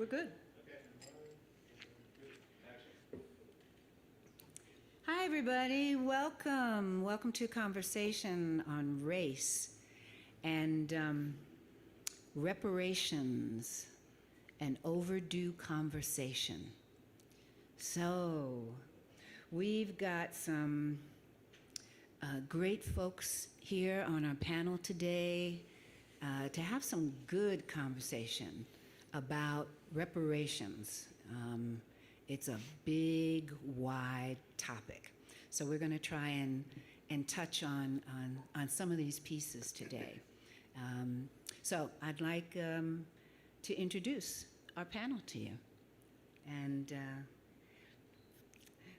We're good. Hi, everybody. Welcome. Welcome to a conversation on race and reparations, an overdue conversation. So, we've got some great folks here on our panel today to have some good conversation about reparations. It's a big, wide topic. So we're going to try and touch on some of these pieces today. So I'd like to introduce our panel to you. And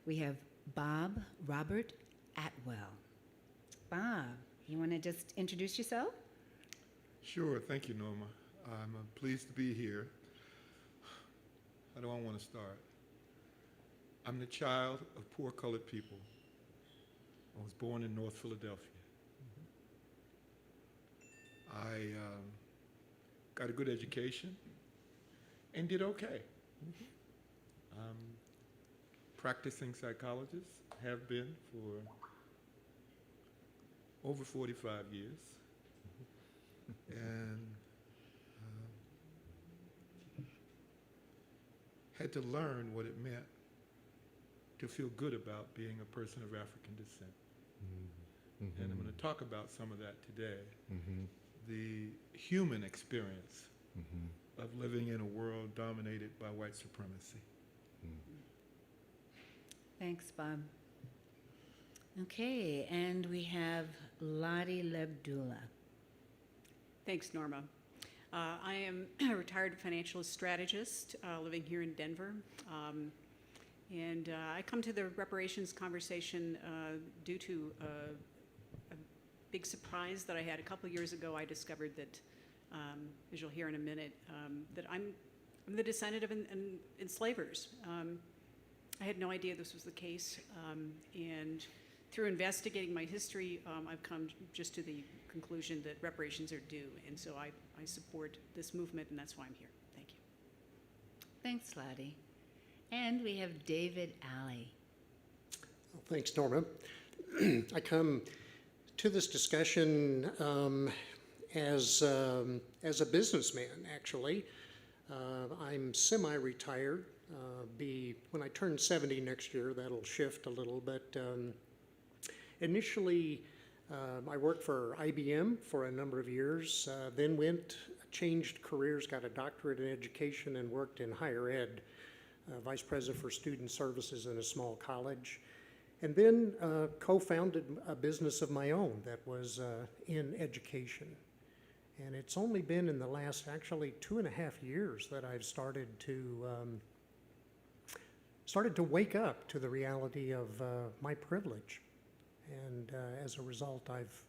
we have Bob Robert Atwell. Bob, you want to just introduce yourself? Sure. Thank you, Norma. I'm pleased to be here. How do I want to start? I'm the child of poor colored people. I was born in North Philadelphia. I got a good education and did okay. I'm practicing psychologist, have been for over 45 years. And had to learn what it meant to feel good about being a person of African descent. Mm-hmm. And I'm going to talk about some of that today. Mm-hmm. The human experience of living in a world dominated by white supremacy. Thanks, Bob. Okay, and we have Lotte Lieb Dula. Thanks, Norma. I am a retired financial strategist living here in Denver. And I come to the reparations conversation due to a big surprise that I had a couple years ago. I discovered that, as you'll hear in a minute, that I'm the descendant of enslavers. I had no idea this was the case. And through investigating my history, I've come just to the conclusion that reparations are due. And so I support this movement, and that's why I'm here. Thank you. Thanks, Lotte. And we have David Alley. Well, thanks, Norma. I come to this discussion as a businessman, actually. I'm semi-retired. When I turn 70 next year, that'll shift a little, but initially I worked for IBM for a number of years, then changed careers, got a doctorate in education, and worked in higher ed. Vice president for student services in a small college, and then co-founded a business of my own that was in education. And it's only been in the last actually 2.5 years that I've started to wake up to the reality of my privilege. And as a result, I've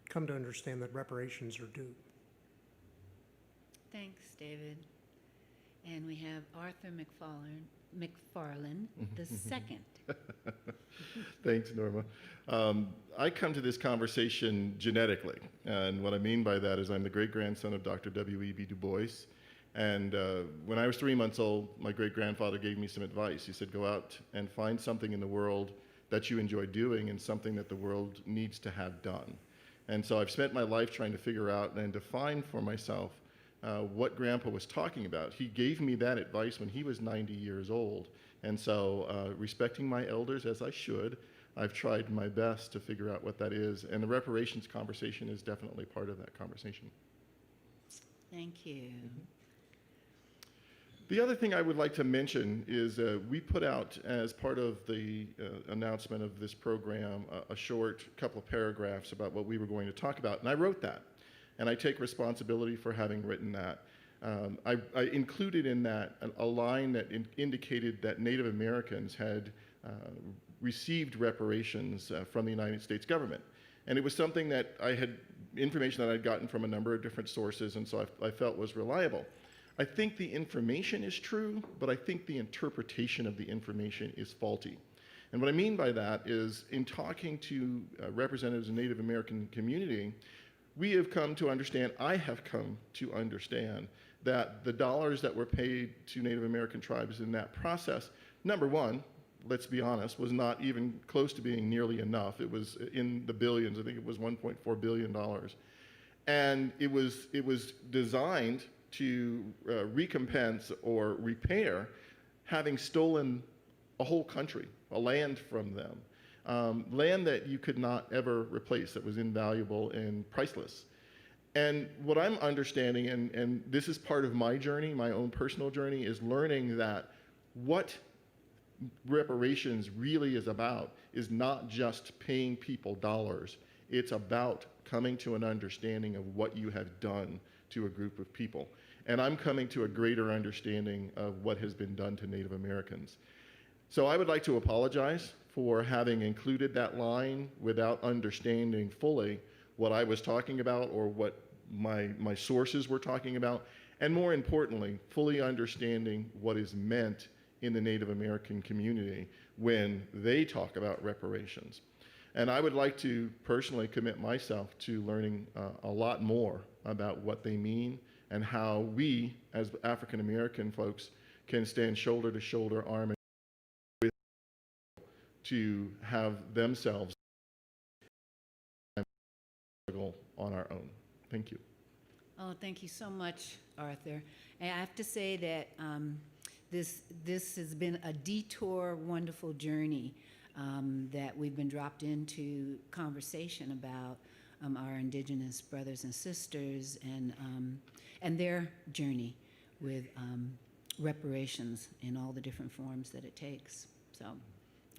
come to understand that reparations are due. Thanks, David. And we have Arthur McFarlane the second. Thanks, Norma. I come to this conversation genetically, and what I mean by that is I'm the great-grandson of Dr. W.E.B. Du Bois, and when I was 3 months old, my great-grandfather gave me some advice. He said, go out and find something in the world that you enjoy doing and something that the world needs to have done. And so I've spent my life trying to figure out and define for myself what Grandpa was talking about. He gave me that advice when he was 90 years old. And so respecting my elders as I should, I've tried my best to figure out what that is. And the reparations conversation is definitely part of that conversation. Thank you. Mm-hmm. The other thing I would like to mention is we put out, as part of the announcement of this program, a short couple of paragraphs about what we were going to talk about. And I wrote that. And I take responsibility for having written that. I included in that a line that indicated that Native Americans had received reparations from the United States government. And it was something that information that I'd gotten from a number of different sources, and so I felt was reliable. I think the information is true, but I think the interpretation of the information is faulty. And what I mean by that is, in talking to representatives of the Native American community, we have come to understand, I have come to understand, that the dollars that were paid to Native American tribes in that process, number one, let's be honest, was not even close to being nearly enough. It was in the billions. I think it was $1.4 billion. And it was designed to recompense or repair having stolen a whole country, a land from them, land that you could not ever replace, that was invaluable and priceless. And what I'm understanding, and this is part of my journey, my own personal journey, is learning that what reparations really is about is not just paying people dollars. It's about coming to an understanding of what you have done to a group of people. And I'm coming to a greater understanding of what has been done to Native Americans. So I would like to apologize for having included that line without understanding fully what I was talking about or what my sources were talking about, and more importantly, fully understanding what is meant in the Native American community when they talk about reparations. And I would like to personally commit myself to learning a lot more about what they mean and how we, as African American folks, can stand shoulder to shoulder, arm in arm with to have themselves on our own. Thank you. Oh, thank you so much, Arthur. And I have to say that this has been a detour, wonderful journey that we've been dropped into conversation about our Indigenous brothers and sisters and their journey with reparations in all the different forms that it takes. So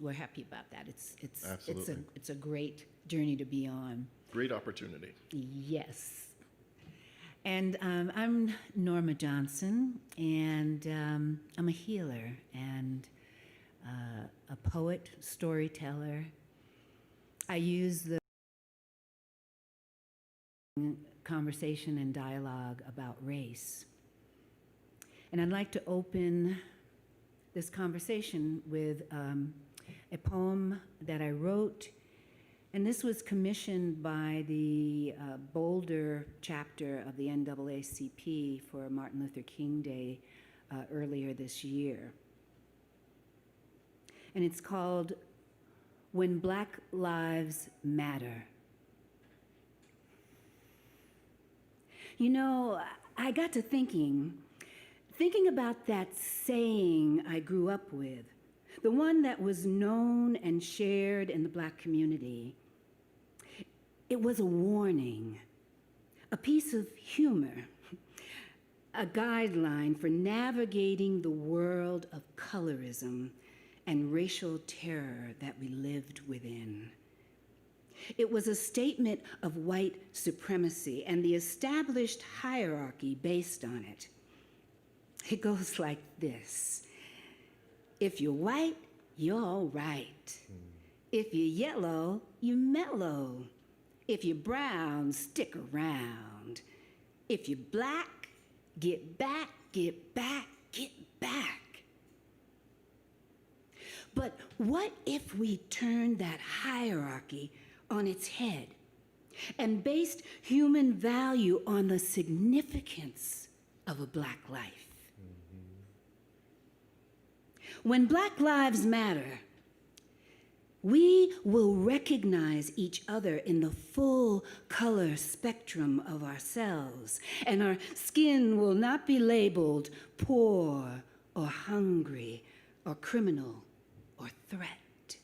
we're happy about that. It's a great journey to be on. Great opportunity. Yes. And I'm Norma Johnson, and I'm a healer and a poet, storyteller. I use the conversation and dialogue about race. And I'd like to open this conversation with a poem that I wrote. And this was commissioned by the Boulder chapter of the NAACP for Martin Luther King Day earlier this year. And it's called When Black Lives Matter. You know, I got to thinking about that saying I grew up with, the one that was known and shared in the Black community. It was a warning, a piece of humor, a guideline for navigating the world of colorism and racial terror that we lived within. It was a statement of white supremacy and the established hierarchy based on it. It goes like this. If you're white, you're all right. If you're yellow, you're mellow. If you're brown, stick around. If you're black, get back, get back, get back. But what if we turned that hierarchy on its head and based human value on the significance of a Black life? When Black lives matter, we will recognize each other in the full color spectrum of ourselves, and our skin will not be labeled poor or hungry or criminal or threat,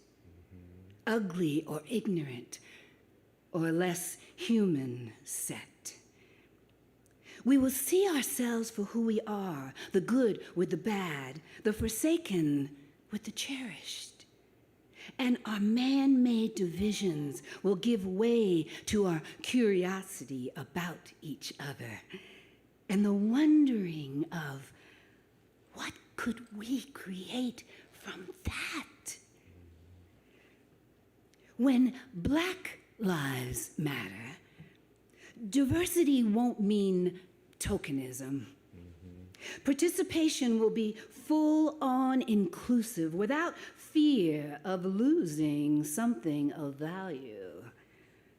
ugly or ignorant or less human set. We will see ourselves for who we are, the good with the bad, the forsaken with the cherished. And our man-made divisions will give way to our curiosity about each other and the wondering of what could we create from that? When Black lives matter, diversity won't mean tokenism. Participation will be full-on inclusive without fear of losing something of value,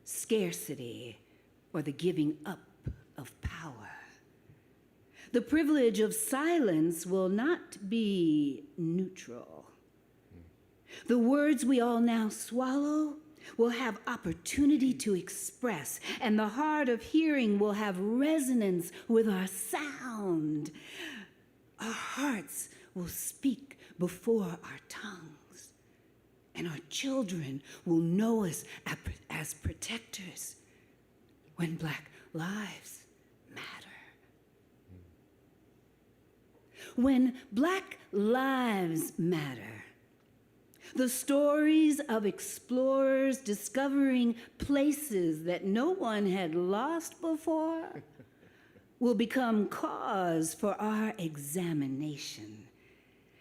scarcity, or the giving up of power. The privilege of silence will not be neutral. The words we all now swallow will have opportunity to express, and the heart of hearing will have resonance with our sound. Our hearts will speak before our tongues, and our children will know us as protectors when Black lives matter. When Black lives matter, the stories of explorers discovering places that no one had lost before will become cause for our examination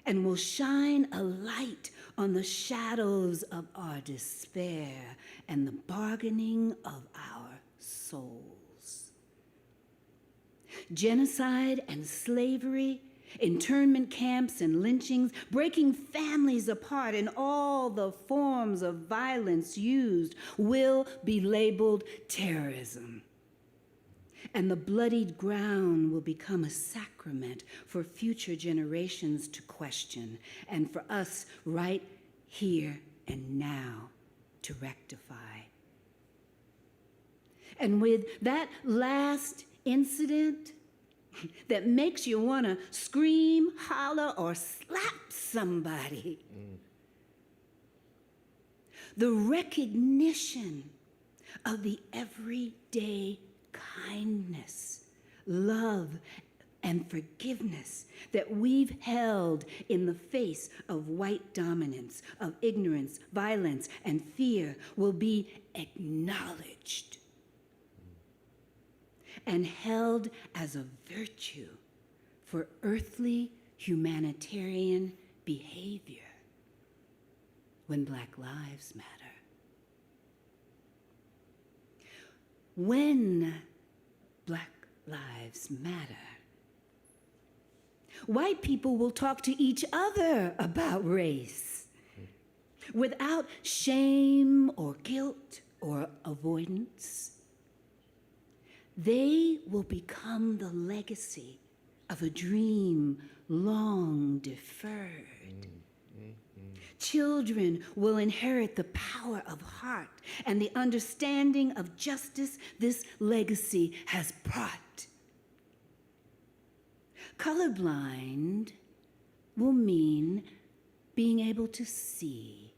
and will shine a light on the shadows of our despair and the bargaining of our souls. Genocide and slavery, internment camps and lynchings, breaking families apart, and all the forms of violence used will be labeled terrorism. And the bloodied ground will become a sacrament for future generations to question, and for us right here and now to rectify. And with that last incident that makes you want to scream, holler, or slap somebody, the recognition of the everyday kindness, love, and forgiveness that we've held in the face of white dominance, of ignorance, violence, and fear will be acknowledged and held as a virtue for earthly humanitarian behavior when Black lives matter. When Black lives matter, white people will talk to each other about race without shame or guilt or avoidance. They will become the legacy of a dream long deferred. Children will inherit the power of heart and the understanding of justice this legacy has brought. Colorblind will mean being able to see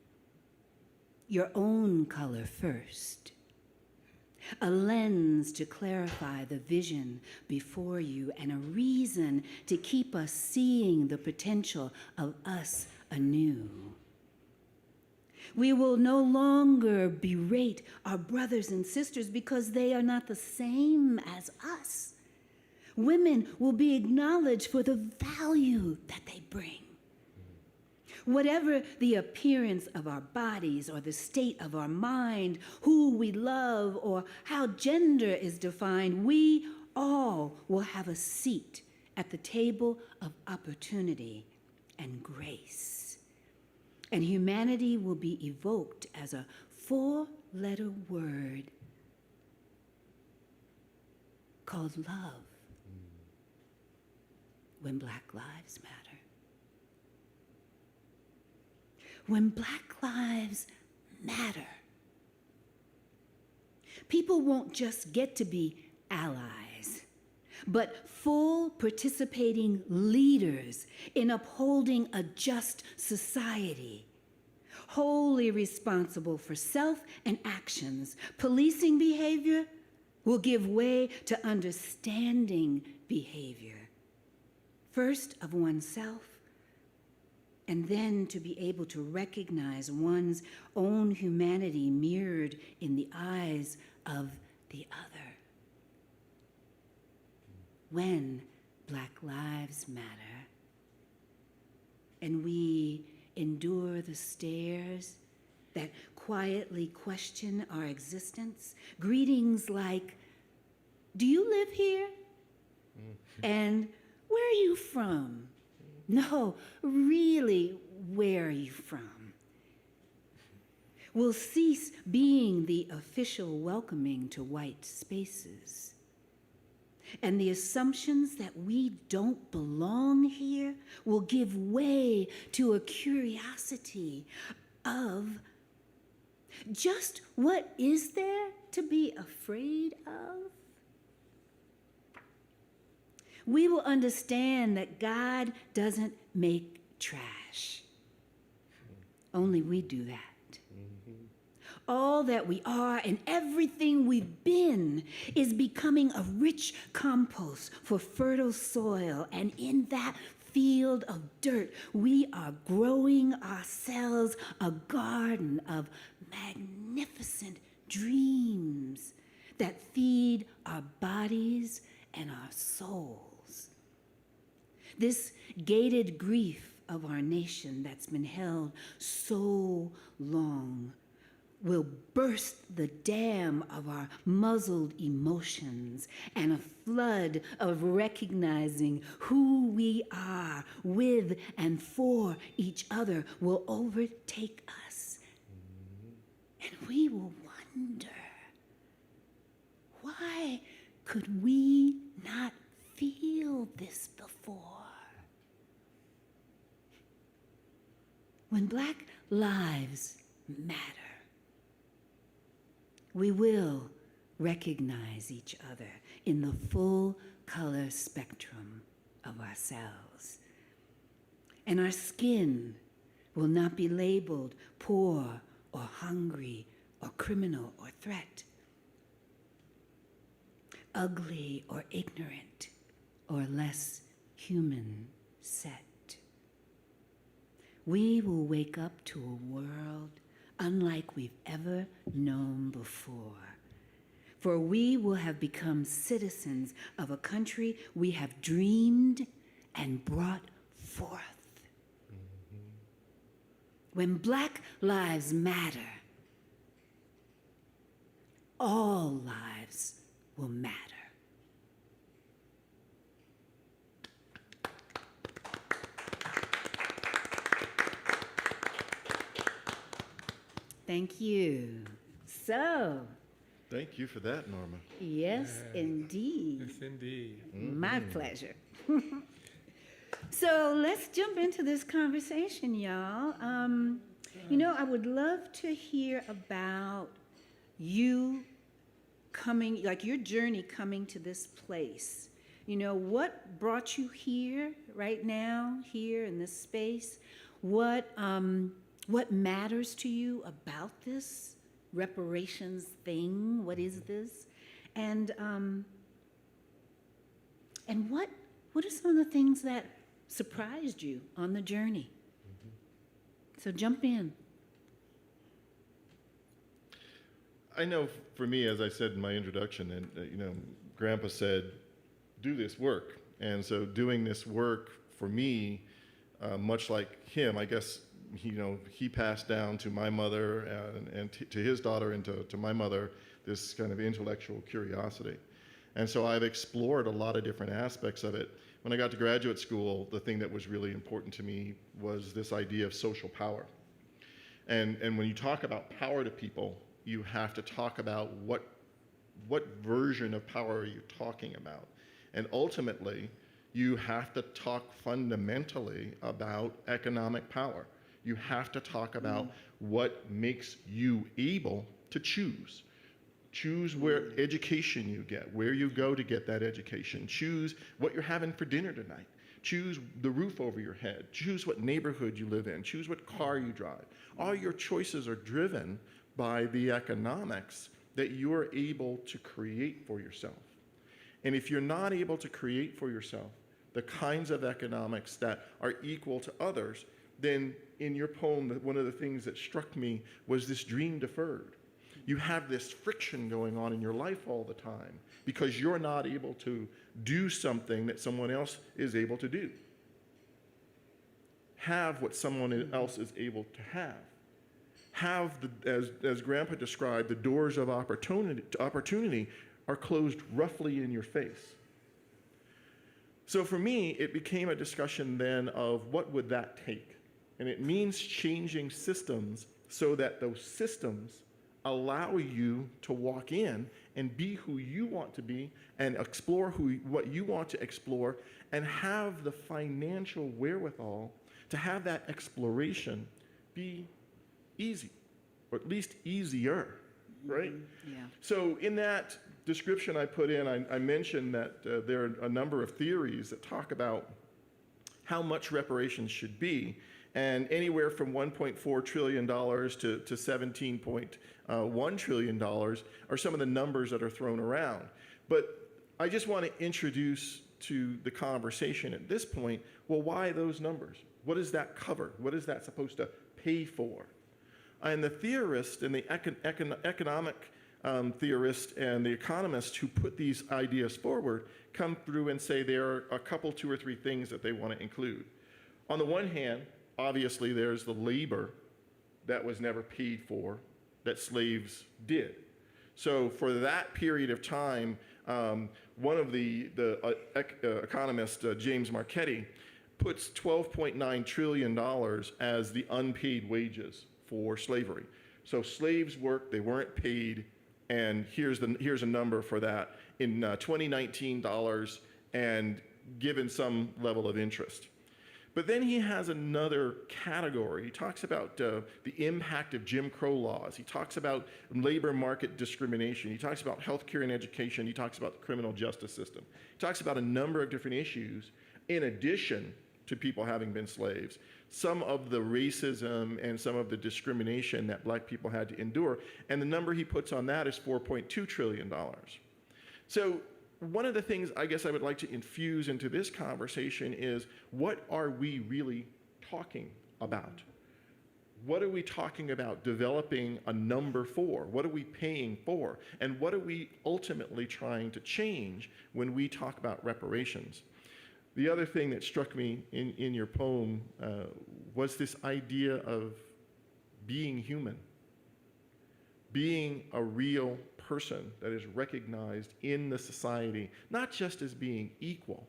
your own color first, a lens to clarify the vision before you, and a reason to keep us seeing the potential of us anew. We will no longer berate our brothers and sisters because they are not the same as us. Women will be acknowledged for the value that they bring. Whatever the appearance of our bodies or the state of our mind, who we love, or how gender is defined, we all will have a seat at the table of opportunity and grace. And humanity will be evoked as a 4-letter word called love when Black lives matter. When Black lives matter, people won't just get to be allies, but full participating leaders in upholding a just society, wholly responsible for self and actions. Policing behavior will give way to understanding behavior, first of oneself, and then to be able to recognize one's own humanity mirrored in the eyes of the other. When Black lives matter, and we endure the stares that quietly question our existence, greetings like, "Do you live here?" And "Where are you from?" No, really, where are you from? Will cease being the official welcoming to white spaces. And the assumptions that we don't belong here will give way to a curiosity of just what is there to be afraid of? We will understand that God doesn't make trash. Only we do that. All that we are and everything we've been is becoming a rich compost for fertile soil. And in that field of dirt, we are growing ourselves a garden of magnificent dreams that feed our bodies and our souls. This gated grief of our nation that's been held so long will burst the dam of our muzzled emotions, and a flood of recognizing who we are with and for each other will overtake us. And we will wonder, why could we not feel this before? When Black lives matter, we will recognize each other in the full color spectrum of ourselves. And our skin will not be labeled poor or hungry or criminal or threat, ugly or ignorant or less human set. We will wake up to a world unlike we've ever known before. For we will have become citizens of a country we have dreamed and brought forth. When Black lives matter, all lives will matter. Thank you. So, Thank you for that, Norma. yes, Yeah. indeed. Yes, indeed. My pleasure. So let's jump into this conversation, y'all. I would love to hear about you coming, like your journey coming to this place. What brought you here right now, here in this space? What matters to you about this reparations thing? What is this? And what are some of the things that surprised you on the journey? So jump in. I know for me, as I said in my introduction, and Grandpa said, do this work. And so doing this work for me, much like him, I guess, he passed down to my mother and to his daughter and to my mother this kind of intellectual curiosity. And so I've explored a lot of different aspects of it. When I got to graduate school, the thing that was really important to me was this idea of social power. And when you talk about power to people, you have to talk about what version of power are you talking about. And ultimately, you have to talk fundamentally about economic power. You have to talk about what makes you able to choose. Choose where education you get, where you go to get that education. Choose what you're having for dinner tonight. Choose the roof over your head. Choose what neighborhood you live in. Choose what car you drive. All your choices are driven by the economics that you're able to create for yourself. And if you're not able to create for yourself the kinds of economics that are equal to others, then in your poem, one of the things that struck me was this dream deferred. You have this friction going on in your life all the time because you're not able to do something that someone else is able to do. Have what someone else is able to have. Have, as Grandpa described, the doors of opportunity are closed roughly in your face. So for me, it became a discussion then of what would that take? And it means changing systems so that those systems allow you to walk in and be who you want to be and explore what you want to explore and have the financial wherewithal to have that exploration be easy, or at least easier, right? Yeah. So in that description I put in, I mentioned that there are a number of theories that talk about how much reparations should be, and anywhere from $1.4 trillion to $17.1 trillion are some of the numbers that are thrown around. But I just want to introduce to the conversation at this point, well, why those numbers? What does that cover? What is that supposed to pay for? And the theorists and the economic theorists and the economists who put these ideas forward come through and say there are a couple, 2 or 3 things that they want to include. On the one hand, obviously there's the labor that was never paid for that slaves did. So for that period of time, one of the economist, James Marchetti, puts $12.9 trillion as the unpaid wages for slavery. So slaves worked, they weren't paid, and here's a number for that in 2019 dollars and given some level of interest. But then he has another category. He talks about the impact of Jim Crow laws. He talks about labor market discrimination. He talks about healthcare and education. He talks about the criminal justice system. He talks about a number of different issues in addition to people having been slaves. Some of the racism and some of the discrimination that black people had to endure. And the number he puts on that is $4.2 trillion. So one of the things I guess I would like to infuse into this conversation is, what are we really talking about? What are we talking about developing a number for? What are we paying for? And what are we ultimately trying to change when we talk about reparations? The other thing that struck me in your poem was this idea of being human, being a real person that is recognized in the society, not just as being equal,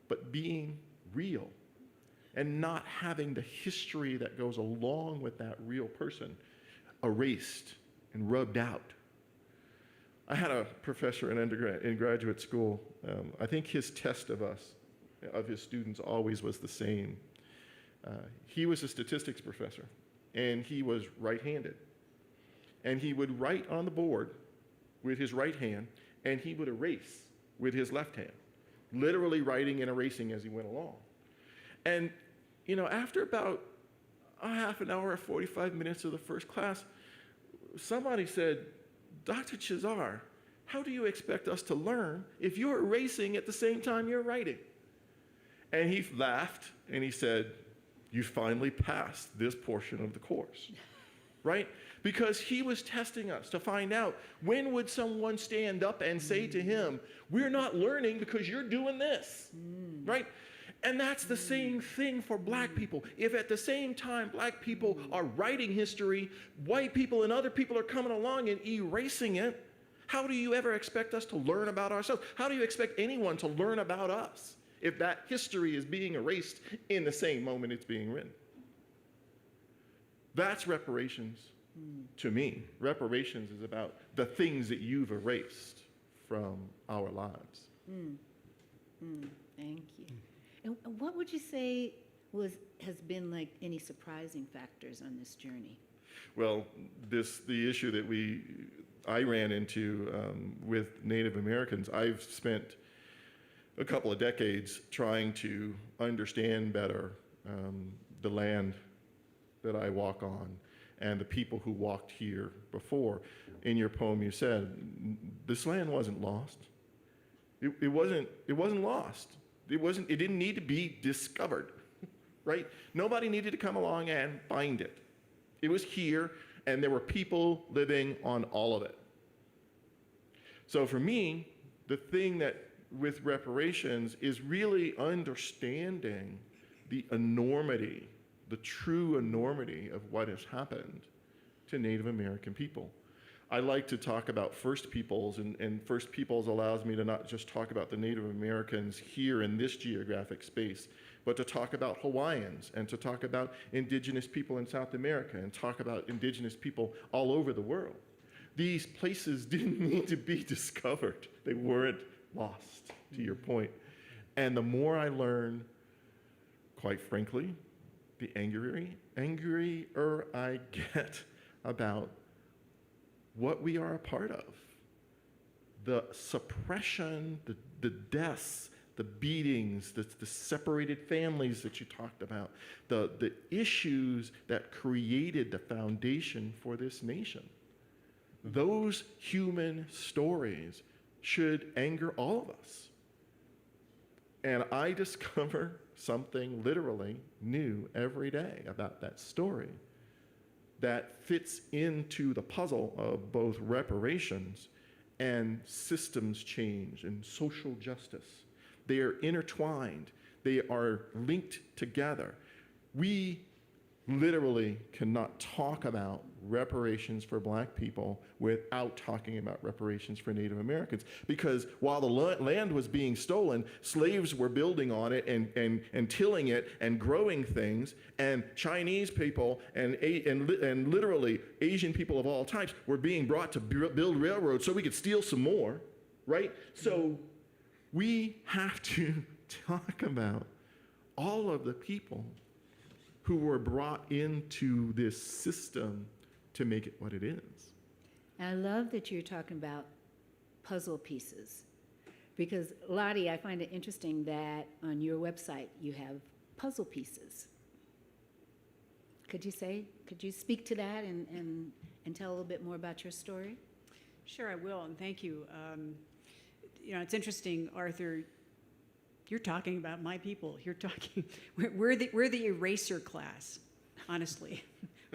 but being real, and not having the history that goes along with that real person erased and rubbed out. I had a professor in graduate school. I think his test of his students always was the same. He was a statistics professor, and he was right-handed. And he would write on the board with his right hand, and he would erase with his left hand, literally writing and erasing as he went along. And, after about a half an hour or 45 minutes of the first class, somebody said, "Dr. Chazar, how do you expect us to learn if you're erasing at the same time you're writing?" And he laughed, and he said, "You finally passed this portion of the course." Right? Because he was testing us to find out, when would someone stand up and say to him, "We're not learning because you're doing this." Right? And that's the same thing for black people. If at the same time black people are writing history, white people and other people are coming along and erasing it, how do you ever expect us to learn about ourselves? How do you expect anyone to learn about us if that history is being erased in the same moment it's being written? That's reparations to me. Reparations is about the things that you've erased from our lives. Thank you. And what would you say has been like any surprising factors on this journey? Well, the issue that I ran into with Native Americans, I've spent a couple of decades trying to understand better the land that I walk on and the people who walked here before. In your poem, you said this land wasn't lost. It wasn't lost. It didn't need to be discovered, right? Nobody needed to come along and find it. It was here, and there were people living on all of it. So for me, the thing that with reparations is really understanding the enormity, the true enormity of what has happened to Native American people. I like to talk about First Peoples, and First Peoples allows me to not just talk about the Native Americans here in this geographic space, but to talk about Hawaiians, and to talk about indigenous people in South America, and talk about indigenous people all over the world. These places didn't need to be discovered. They weren't lost, to your point. And the more I learn, quite frankly, the angrier I get about what we are a part of. The suppression, the deaths, the beatings, the separated families that you talked about, the issues that created the foundation for this nation. Those human stories should anger all of us. And I discover something literally new every day about that story that fits into the puzzle of both reparations and systems change and social justice. They are intertwined. They are linked together. We literally cannot talk about reparations for Black people without talking about reparations for Native Americans. Because while the land was being stolen, slaves were building on it and tilling it and growing things, and Chinese people and literally Asian people of all types were being brought to build railroads so we could steal some more, right? So we have to talk about all of the people who were brought into this system to make it what it is. I love that you're talking about puzzle pieces, because Lotte, I find it interesting that on your website you have puzzle pieces. Could you speak to that and tell a little bit more about your story? Sure, I will, and thank you. It's interesting, Arthur. You're talking about my people. You're talking. We're the eraser class, honestly.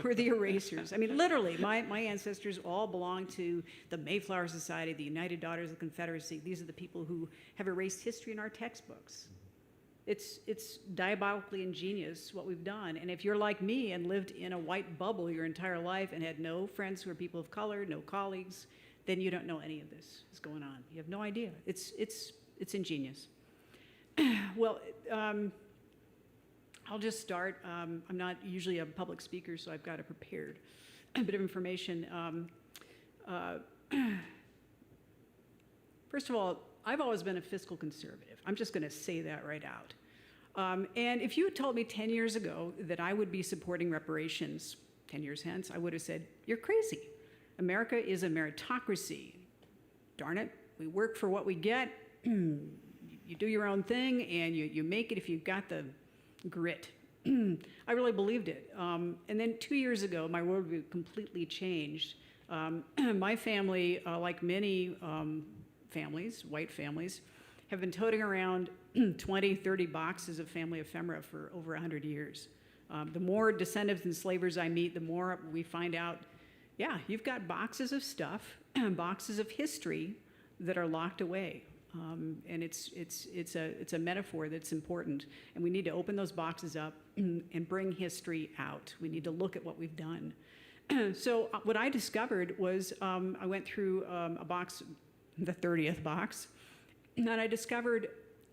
We're the erasers. I mean, literally, my ancestors all belong to the Mayflower Society, the United Daughters of the Confederacy. These are the people who have erased history in our textbooks. It's diabolically ingenious what we've done. And if you're like me and lived in a white bubble your entire life and had no friends who are people of color, no colleagues, then you don't know any of this is going on. You have no idea. It's ingenious. Well, I'll just start. I'm not usually a public speaker, so I've got a prepared bit of information. First of all, I've always been a fiscal conservative. I'm just going to say that right out. And if you had told me 10 years ago that I would be supporting reparations 10 years hence, I would have said, you're crazy. America is a meritocracy. Darn it, we work for what we get. You do your own thing, and you make it if you've got the grit. I really believed it. And then 2 years ago, my worldview completely changed. My family, like many families, white families, have been toting around 20, 30 boxes of family ephemera for over 100 years. The more descendants and slavers I meet, the more we find out, yeah, you've got boxes of stuff, boxes of history that are locked away. And it's a metaphor that's important, and we need to open those boxes up and bring history out. We need to look at what we've done. So what I discovered was I went through a box, the 30th box, and I discovered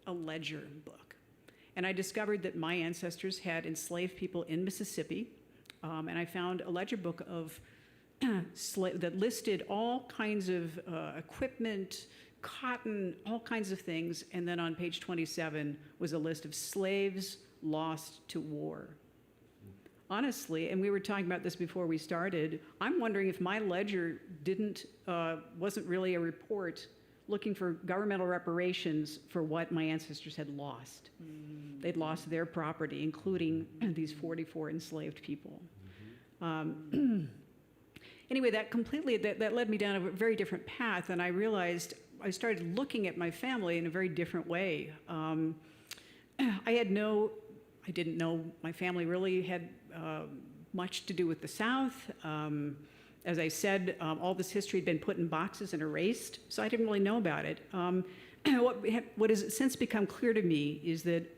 a ledger book. And I discovered that my ancestors had enslaved people in Mississippi, and I found a ledger book of that listed all kinds of equipment, cotton, all kinds of things, and then on page 27 was a list of slaves lost to war. Honestly, and we were talking about this before we started, I'm wondering if my ledger wasn't really a report looking for governmental reparations for what my ancestors had lost. They'd lost their property, including these 44 enslaved people. Anyway, that led me down a very different path, and I realized I started looking at my family in a very different way. I didn't know my family really had much to do with the South. As I said, all this history had been put in boxes and erased, so I didn't really know about it. What has since become clear to me is that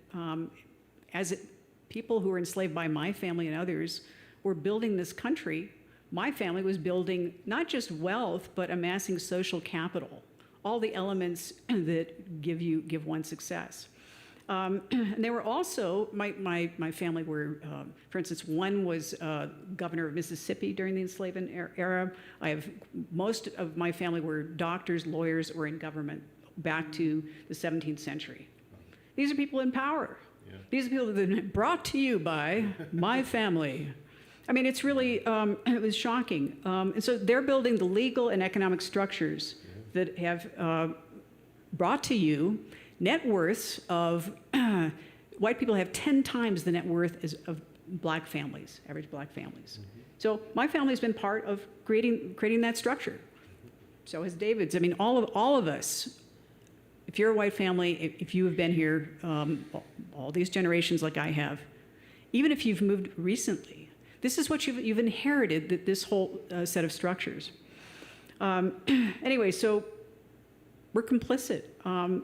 people who were enslaved by my family and others were building this country. My family was building not just wealth, but amassing social capital, all the elements that give one success. And they were also, my family were, for instance, one was governor of Mississippi during the enslavement era. Most of my family were doctors, lawyers, or in government back to the 17th century. These are people in power. Yeah. These are people that have been brought to you by my family. I mean, it's really, it was shocking. And so they're building the legal and economic structures that have brought to you net worths of, white people have 10 times the net worth of black families, average black families. So my family's been part of creating that structure. So has David's. I mean, all of us, if you're a white family, if you have been here all these generations like I have, even if you've moved recently, this is what you've inherited, this whole set of structures. Anyway, so we're complicit.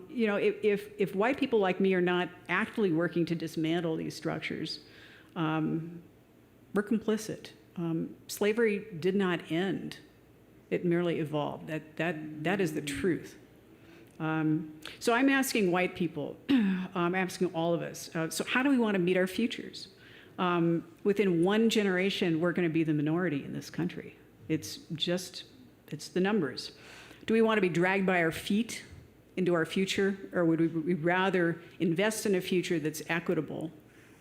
You know, if white people like me are not actively working to dismantle these structures, we're complicit. Slavery did not end. It merely evolved. That is the truth. So I'm asking white people, I'm asking all of us, so how do we want to meet our futures? Within one generation, we're going to be the minority in this country. It's the numbers. Do we want to be dragged by our feet into our future, or would we rather invest in a future that's equitable,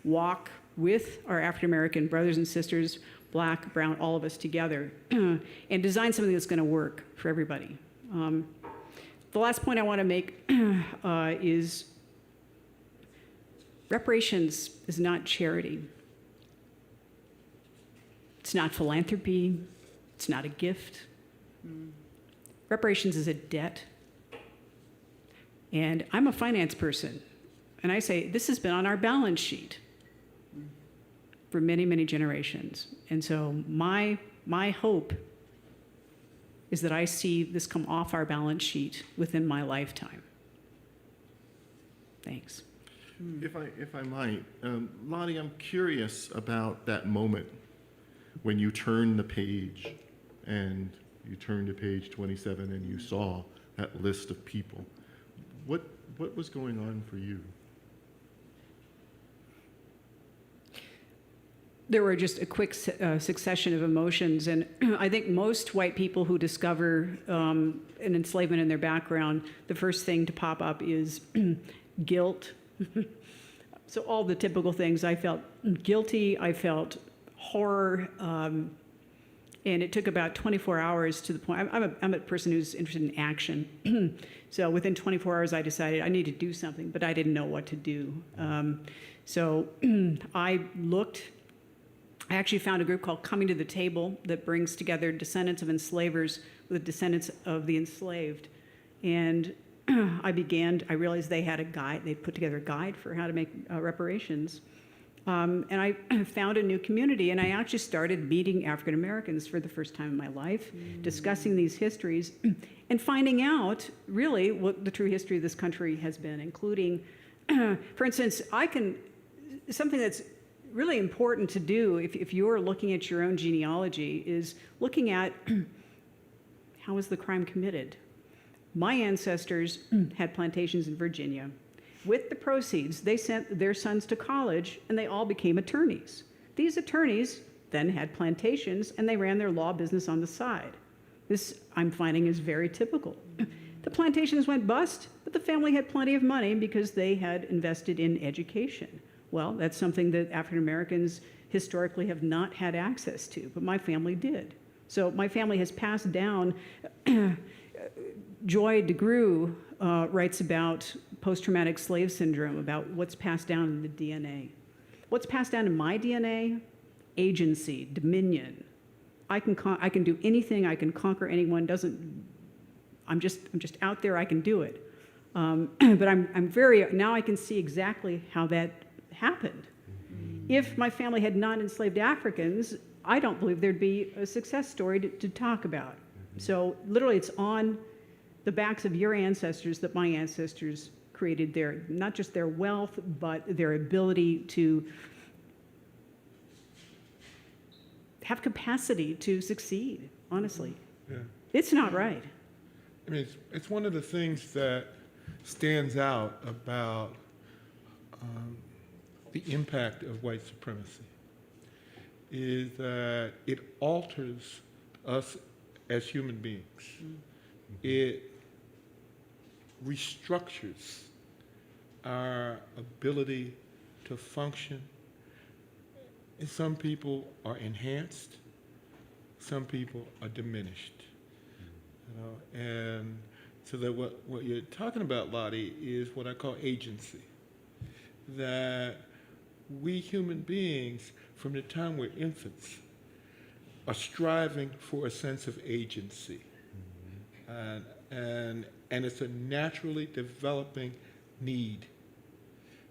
walk with our African-American brothers and sisters, black, brown, all of us together, and design something that's going to work for everybody? The last point I want to make is reparations is not charity. It's not philanthropy. It's not a gift. Reparations is a debt. And I'm a finance person, and I say this has been on our balance sheet for many, many generations. And so my hope is that I see this come off our balance sheet within my lifetime. Thanks. If I might, Lotte, I'm curious about that moment when you turned the page and you turned to page 27 and you saw that list of people. What was going on for you? There were just a quick succession of emotions, and I think most white people who discover an enslavement in their background, the first thing to pop up is guilt. So all the typical things. I felt guilty, I felt horror, and it took about 24 hours to the point. I'm a person who's interested in action. So within 24 hours, I decided I need to do something, but I didn't know what to do. So I actually found a group called Coming to the Table that brings together descendants of enslavers with descendants of the enslaved. And I realized they had a guide, they put together a guide for how to make reparations. And I found a new community, and I actually started meeting African Americans for the first time in my life, discussing these histories, and finding out really what the true history of this country has been, including, for instance, something that's really important to do if you're looking at your own genealogy is looking at how was the crime committed. My ancestors had plantations in Virginia. With the proceeds, they sent their sons to college, and they all became attorneys. These attorneys then had plantations, and they ran their law business on the side. This, I'm finding, is very typical. The plantations went bust, but the family had plenty of money because they had invested in education. Well, that's something that African Americans historically have not had access to, but my family did. So my family has passed down. Joy DeGruy writes about post-traumatic slave syndrome, about what's passed down in the DNA. What's passed down in my DNA? Agency, dominion. I can do anything. I can conquer anyone. I'm just out there. I can do it. But now I can see exactly how that happened. If my family had non-enslaved Africans, I don't believe there'd be a success story to talk about. So literally, it's on the backs of your ancestors that my ancestors created not just their wealth, but their ability to have capacity to succeed, honestly. Yeah. It's not right. I mean, it's one of the things that stands out about the impact of white supremacy is that it alters us as human beings. It restructures our ability to function. And some people are enhanced, some people are diminished. You know? And so that what you're talking about, Lotte, is what I call agency. That we human beings, from the time we're infants, are striving for a sense of agency. And it's a naturally developing need,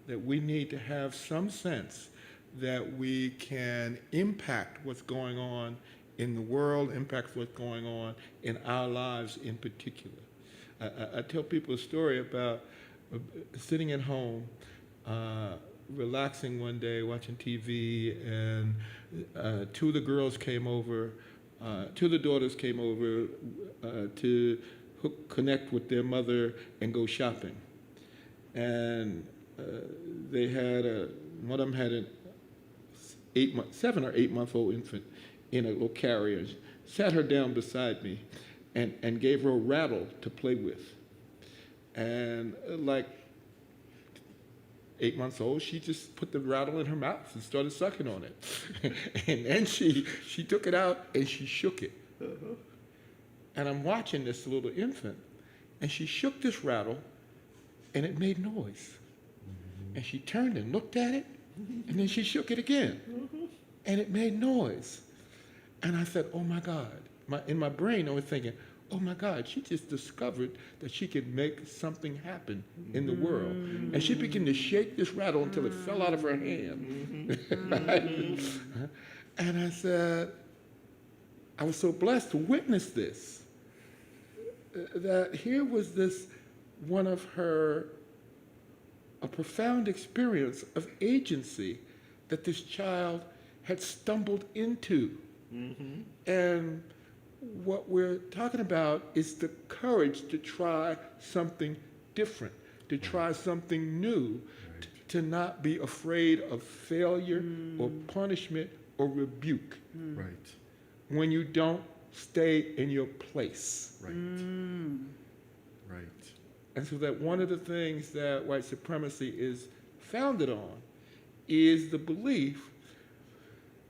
that we need to have some sense that we can impact what's going on in the world, impact what's going on in our lives in particular. I tell people a story about sitting at home, relaxing one day, watching TV, and two of the girls came over, two of the daughters came over to connect with their mother and go shopping. And they had one of them had an 7 or 8 month old infant in a little carrier, sat her down beside me and gave her a rattle to play with. And like 8 months old, she just put the rattle in her mouth and started sucking on it. And then she took it out and she shook it. And I'm watching this little infant, and she shook this rattle, and it made noise. And she turned and looked at it, and then she shook it again, and it made noise. And I said, oh my God. In my brain, I was thinking, oh my God, she just discovered that she could make something happen in the world. And she began to shake this rattle until it fell out of her hand. And I said, I was so blessed to witness this, that here was this one of her, a profound experience of agency that this child had stumbled into. And what we're talking about is the courage to try something different, to try something new, to not be afraid of failure or punishment or rebuke. Right. When you don't stay in your place. Right. Right. And so that one of the things that white supremacy is founded on is the belief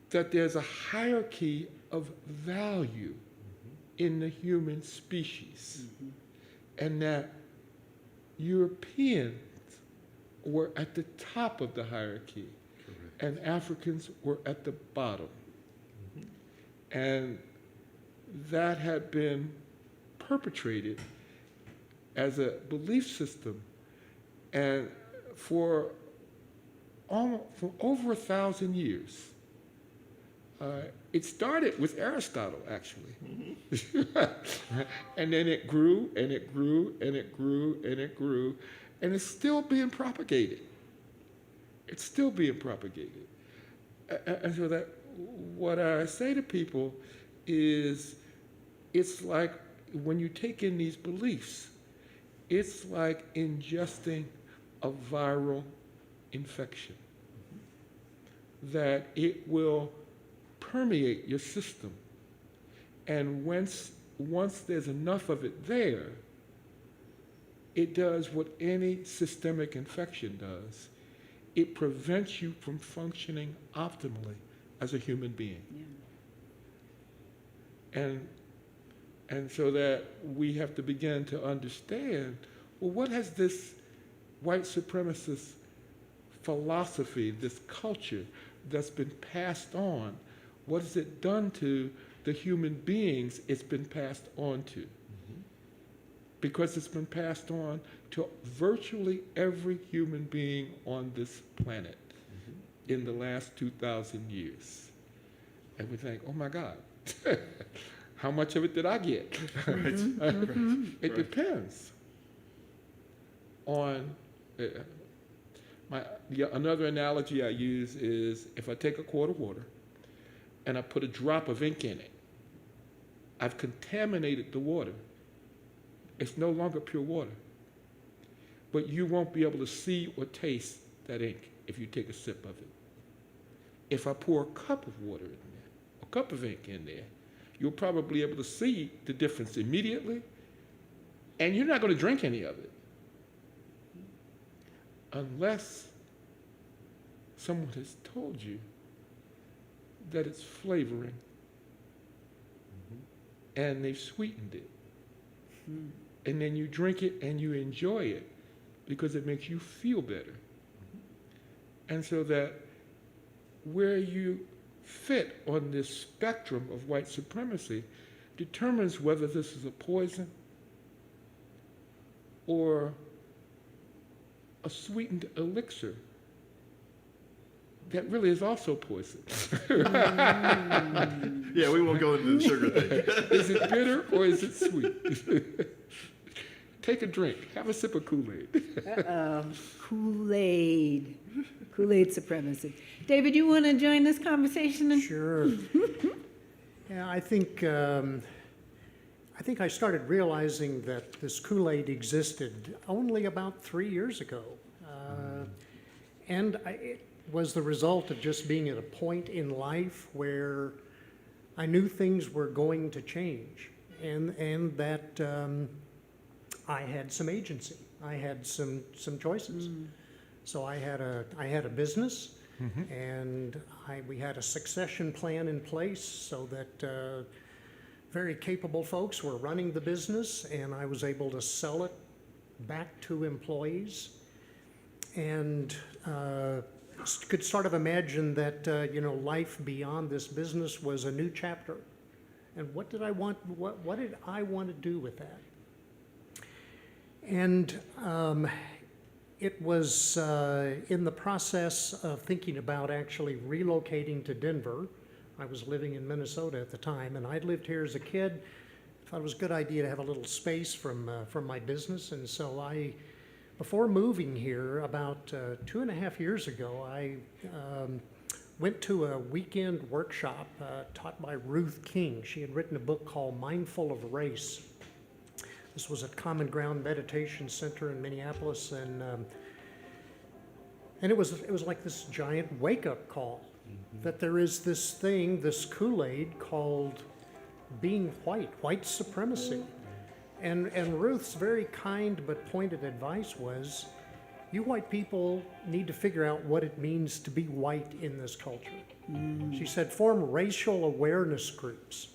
that there's a hierarchy of value in the human species, and that Europeans were at the top of the hierarchy, and Africans were at the bottom. And that had been perpetrated as a belief system, and for over 1,000 years. It started with Aristotle, actually. And then it grew, and it grew, and it grew, and it grew, and it's still being propagated. It's still being propagated. And so that what I say to people is, it's like when you take in these beliefs, it's like ingesting a viral infection, that it will permeate your system. And once there's enough of it there, it does what any systemic infection does. It prevents you from functioning optimally as a human being. Yeah. And so that we have to begin to understand, well, what has this white supremacist philosophy, this culture that's been passed on, what has it done to the human beings it's been passed on to? Because it's been passed on to virtually every human being on this planet in the last 2,000 years. And we think, oh my God, how much of it did I get? It depends on, another analogy I use is, if I take a quart of water and I put a drop of ink in it, I've contaminated the water. It's no longer pure water. But you won't be able to see or taste that ink if you take a sip of it. If I pour a cup of water in there, a cup of ink in there, you'll probably be able to see the difference immediately, and you're not going to drink any of it unless someone has told you that it's flavoring and they've sweetened it. And then you drink it and you enjoy it because it makes you feel better. And so that where you fit on this spectrum of white supremacy determines whether this is a poison or a sweetened elixir that really is also poison. Yeah, we won't go into the sugar thing. Is it bitter or is it sweet? Take a drink. Have a sip of Kool-Aid. Uh-oh, Kool-Aid. Kool-Aid supremacy. David, you want to join this conversation? Sure. Yeah, I think I started realizing that this Kool-Aid existed only about 3 years ago. And it was the result of just being at a point in life where I knew things were going to change and that I had some agency. I had some choices. So I had a business, and we had a succession plan in place so that very capable folks were running the business, and I was able to sell it back to employees, and could sort of imagine that life beyond this business was a new chapter. And what did I want? What did I want to do with that? And it was in the process of thinking about actually relocating to Denver. I was living in Minnesota at the time, and I'd lived here as a kid. Thought it was a good idea to have a little space from my business, and so before moving here about 2.5 years ago, I went to a weekend workshop taught by Ruth King. She had written a book called Mindful of Race. This was at Common Ground Meditation Center in Minneapolis, and it was like this giant wake-up call that there is this thing, this Kool-Aid called being white supremacy. And Ruth's very kind but pointed advice was, you white people need to figure out what it means to be white in this culture. She said, form racial awareness groups.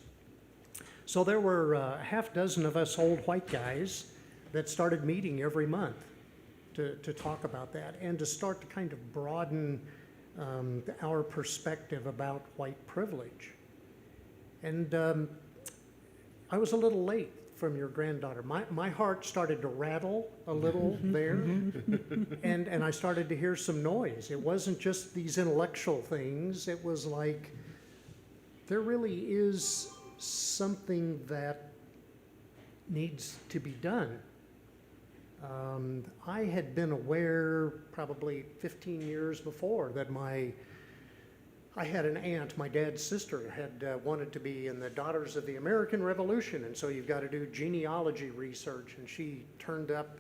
So there were a half dozen of us old white guys that started meeting every month to talk about that and to start to kind of broaden our perspective about white privilege. And I was a little late from your granddaughter. My heart started to rattle a little there, and I started to hear some noise. It wasn't just these intellectual things. It was like there really is something that needs to be done. I had been aware probably 15 years before that I had an aunt, my dad's sister, had wanted to be in the Daughters of the American Revolution, and so you've got to do genealogy research, and she turned up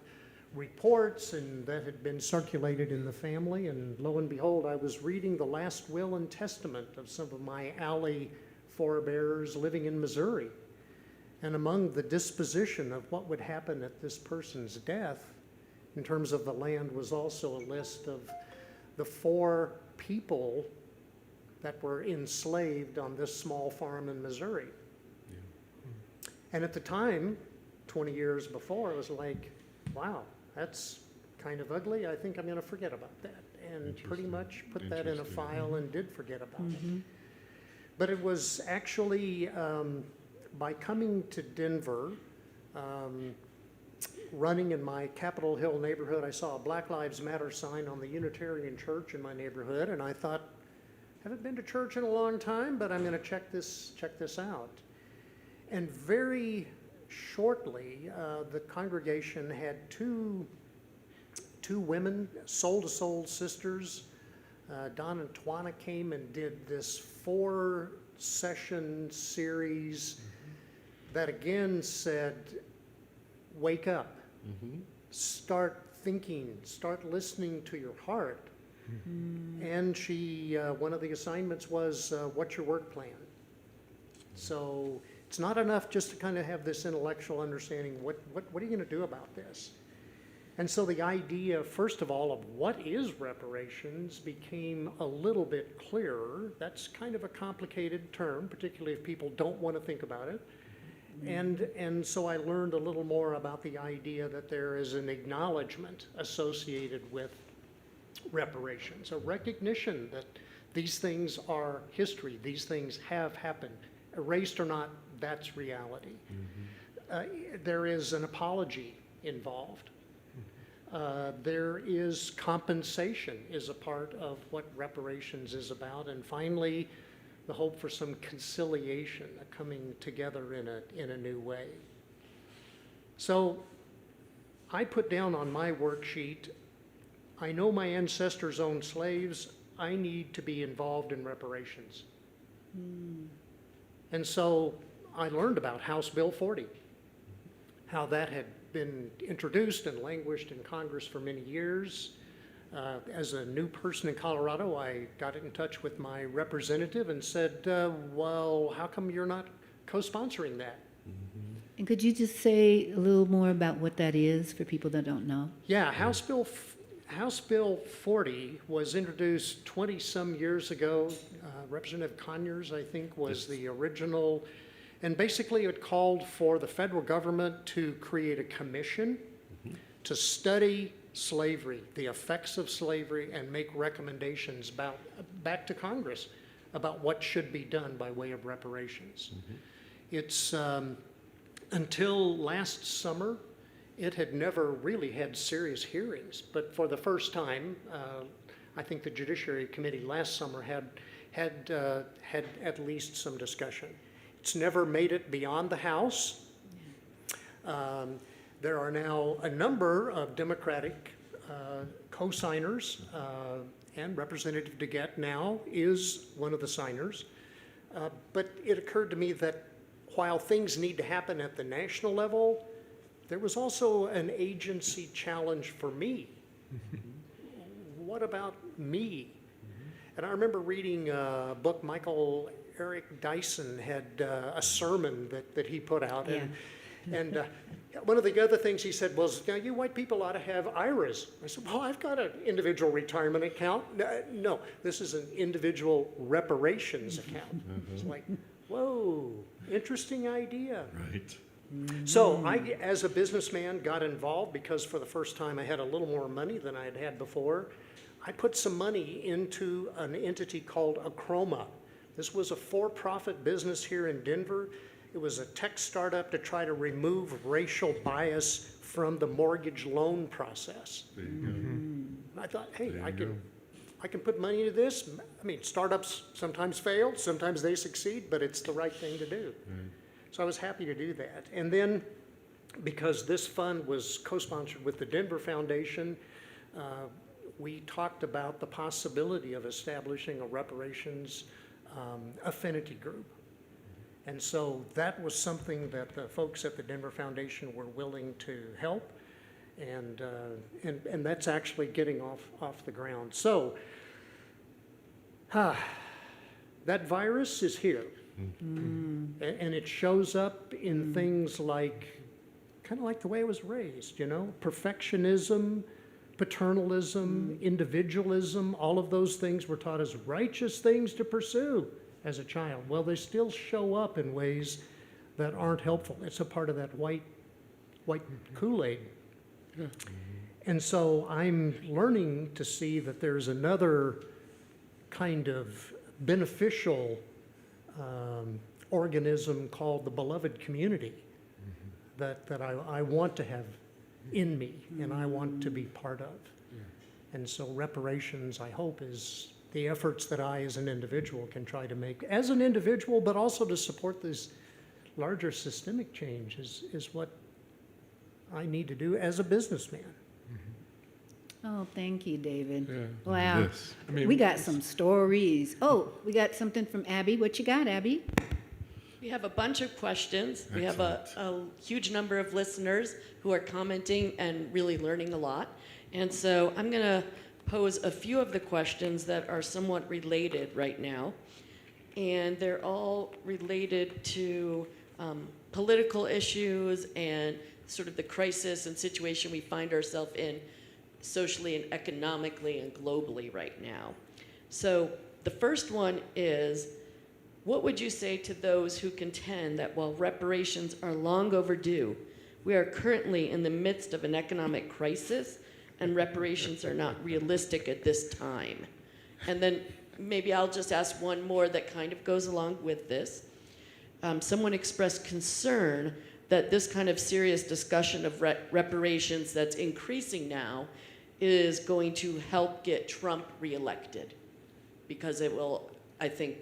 reports, and that had been circulated in the family, and lo and behold, I was reading the last will and testament of some of my alley forebears living in Missouri. And among the disposition of what would happen at this person's death, in terms of the land, was also a list of the 4 people that were enslaved on this small farm in Missouri. Yeah. And at the time, 20 years before, it was like, wow, that's kind of ugly. I think I'm going to forget about that. And pretty much put that in a file and did forget about it. But it was actually by coming to Denver, running in my Capitol Hill neighborhood, I saw a Black Lives Matter sign on the Unitarian Church in my neighborhood, and I thought, haven't been to church in a long time, but I'm going to check this out. And very shortly, the congregation had two women, soul-to-soul sisters. Don and Twana came and did this 4-session series that again said, wake up, start thinking, start listening to your heart. And one of the assignments was, what's your work plan? So it's not enough just to kind of have this intellectual understanding, what are you going to do about this? And so the idea, first of all, of what is reparations became a little bit clearer. That's kind of a complicated term, particularly if people don't want to think about it. And so I learned a little more about the idea that there is an acknowledgement associated with reparations, a recognition that these things are history, these things have happened. Erased or not, that's reality. There is an apology involved. There is compensation is a part of what reparations is about. And finally, the hope for some conciliation, a coming together in a new way. So I put down on my worksheet, I know my ancestors owned slaves, I need to be involved in reparations. And so I learned about House Bill 40, how that had been introduced and languished in Congress for many years. As a new person in Colorado, I got in touch with my representative and said, well, how come you're not co-sponsoring that? And could you just say a little more about what that is for people that don't know? Yeah, House Bill 40 was introduced 20-some years ago. Representative Conyers, I think, was the original. And basically it called for the federal government to create a commission to study slavery, the effects of slavery, and make recommendations back to Congress about what should be done by way of reparations. It's until last summer, it had never really had serious hearings, but for the first time, I think the Judiciary Committee last summer had at least some discussion. It's never made it beyond the House. There are now a number of Democratic co-signers, and Representative DeGette now is one of the signers. But it occurred to me that while things need to happen at the national level, there was also an agency challenge for me. What about me? And I remember reading a book, Michael Eric Dyson had a sermon that he put out. And one of the other things he said was, now you white people ought to have IRAs. I said, well, I've got an individual retirement account. No, this is an individual reparations account. It's like, whoa, interesting idea. Right. So I, as a businessman, got involved because for the first time I had a little more money than I had had before. I put some money into an entity called Acroma. This was a for-profit business here in Denver. It was a tech startup to try to remove racial bias from the mortgage loan process. There you go. And I thought, hey, There I you can put money into this. I mean, startups sometimes fail, sometimes they succeed, but it's the right thing to do. Right. So I was happy to do that. And then, because this fund was co-sponsored with the Denver Foundation, we talked about the possibility of establishing a reparations affinity group. And so that was something that the folks at the Denver Foundation were willing to help, and that's actually getting off the ground. So that virus is here, and it shows up in things like, kind of like the way I was raised, you know, perfectionism, paternalism, individualism, all of those things were taught as righteous things to pursue as a child. Well, they still show up in ways that aren't helpful. It's a part of that white Kool-Aid. Yeah. And so I'm learning to see that there's another kind of beneficial organism called the beloved community that I want to have in me and I want to be part of. And so reparations, I hope, is the efforts that I as an individual can try to make as an individual, but also to support this larger systemic change is what I need to do as a businessman. Oh, thank you, David. Yeah. Wow. Yes. I mean, We got some stories. Oh, we got something from Abby. What you got, Abby? We have a bunch of questions. We have a huge number of listeners who are commenting and really learning a lot. And so I'm going to pose a few of the questions that are somewhat related right now. And they're all related to political issues and sort of the crisis and situation we find ourselves in socially and economically and globally right now. So the first one is, what would you say to those who contend that while reparations are long overdue, we are currently in the midst of an economic crisis and reparations are not realistic at this time? And then maybe I'll just ask one more that kind of goes along with this. Someone expressed concern that this kind of serious discussion of reparations that's increasing now is going to help get Trump reelected, because it will, I think,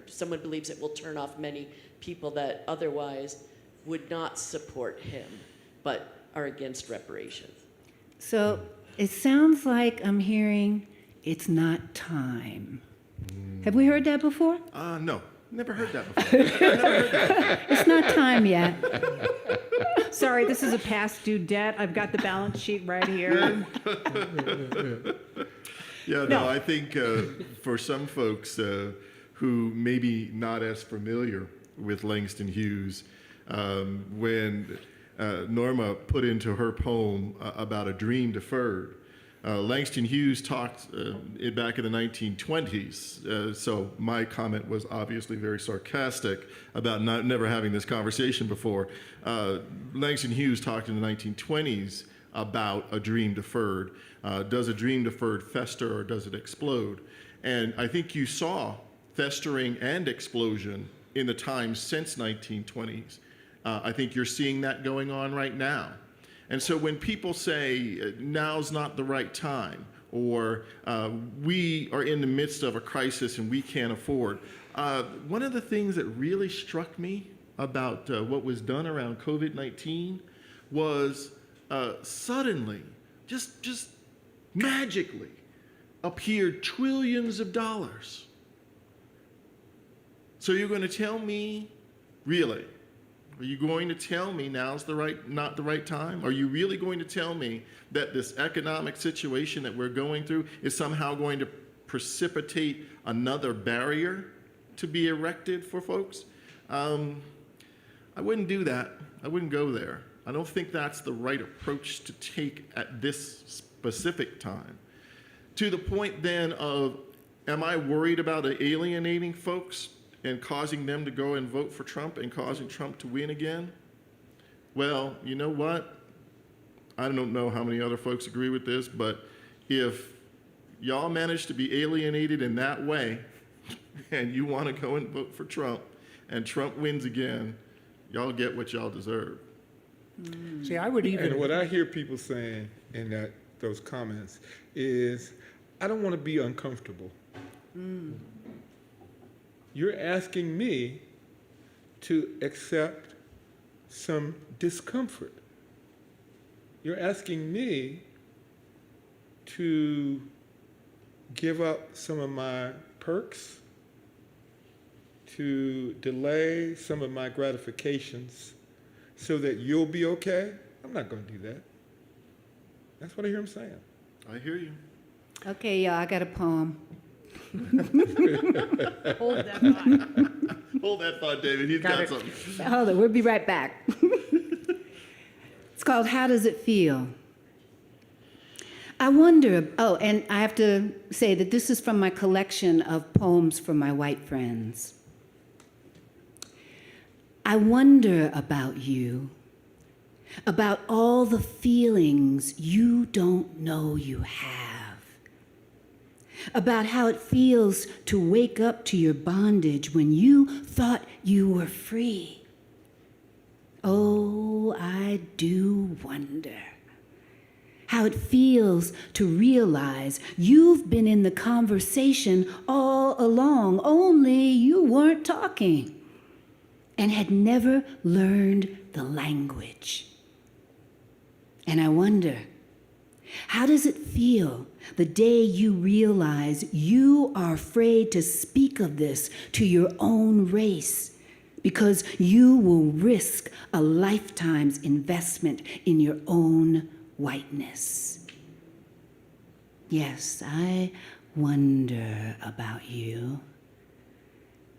someone believes it will turn off many people that otherwise would not support him, but are against reparations. So it sounds like I'm hearing it's not time. Have we heard that before? No, never heard that before. It's not time yet. Sorry, this is a past due debt. I've got the balance sheet right here. Yeah, no, I think for some folks who maybe not as familiar with Langston Hughes, when Norma put into her poem about a dream deferred, Langston Hughes talked back in the 1920s, so my comment was obviously very sarcastic about never having this conversation before. Langston Hughes talked in the 1920s about a dream deferred. Does a dream deferred fester or does it explode? And I think you saw festering and explosion in the times since 1920s. I think you're seeing that going on right now. And so when people say now's not the right time, or we are in the midst of a crisis and we can't afford, one of the things that really struck me about what was done around COVID-19 was suddenly, just magically, appeared trillions of dollars. So you're going to tell me, really? Are you going to tell me now's not the right time? Are you really going to tell me that this economic situation that we're going through is somehow going to precipitate another barrier to be erected for folks? I wouldn't do that. I wouldn't go there. I don't think that's the right approach to take at this specific time. To the point then of, am I worried about alienating folks and causing them to go and vote for Trump and causing Trump to win again? Well, you know what? I don't know how many other folks agree with this, but if y'all manage to be alienated in that way and you want to go and vote for Trump and Trump wins again, y'all get what y'all deserve. See, I would even... And what I hear people saying in those comments is, I don't want to be uncomfortable. You're asking me to accept some discomfort. You're asking me to give up some of my perks, to delay some of my gratifications so that you'll be okay. I'm not going to do that. That's what I hear him saying. I hear you. Okay, y'all, I got a poem. Hold that thought. Hold that thought, David. He's got it. something. Hold it, we'll be right back. It's called How Does It Feel? I wonder, and I have to say that this is from my collection of poems for my white friends. I wonder about you, about all the feelings you don't know you have, about how it feels to wake up to your bondage when you thought you were free. Oh, I do wonder how it feels to realize you've been in the conversation all along, only you weren't talking and had never learned the language. And I wonder, how does it feel the day you realize you are afraid to speak of this to your own race because you will risk a lifetime's investment in your own whiteness? Yes, I wonder about you,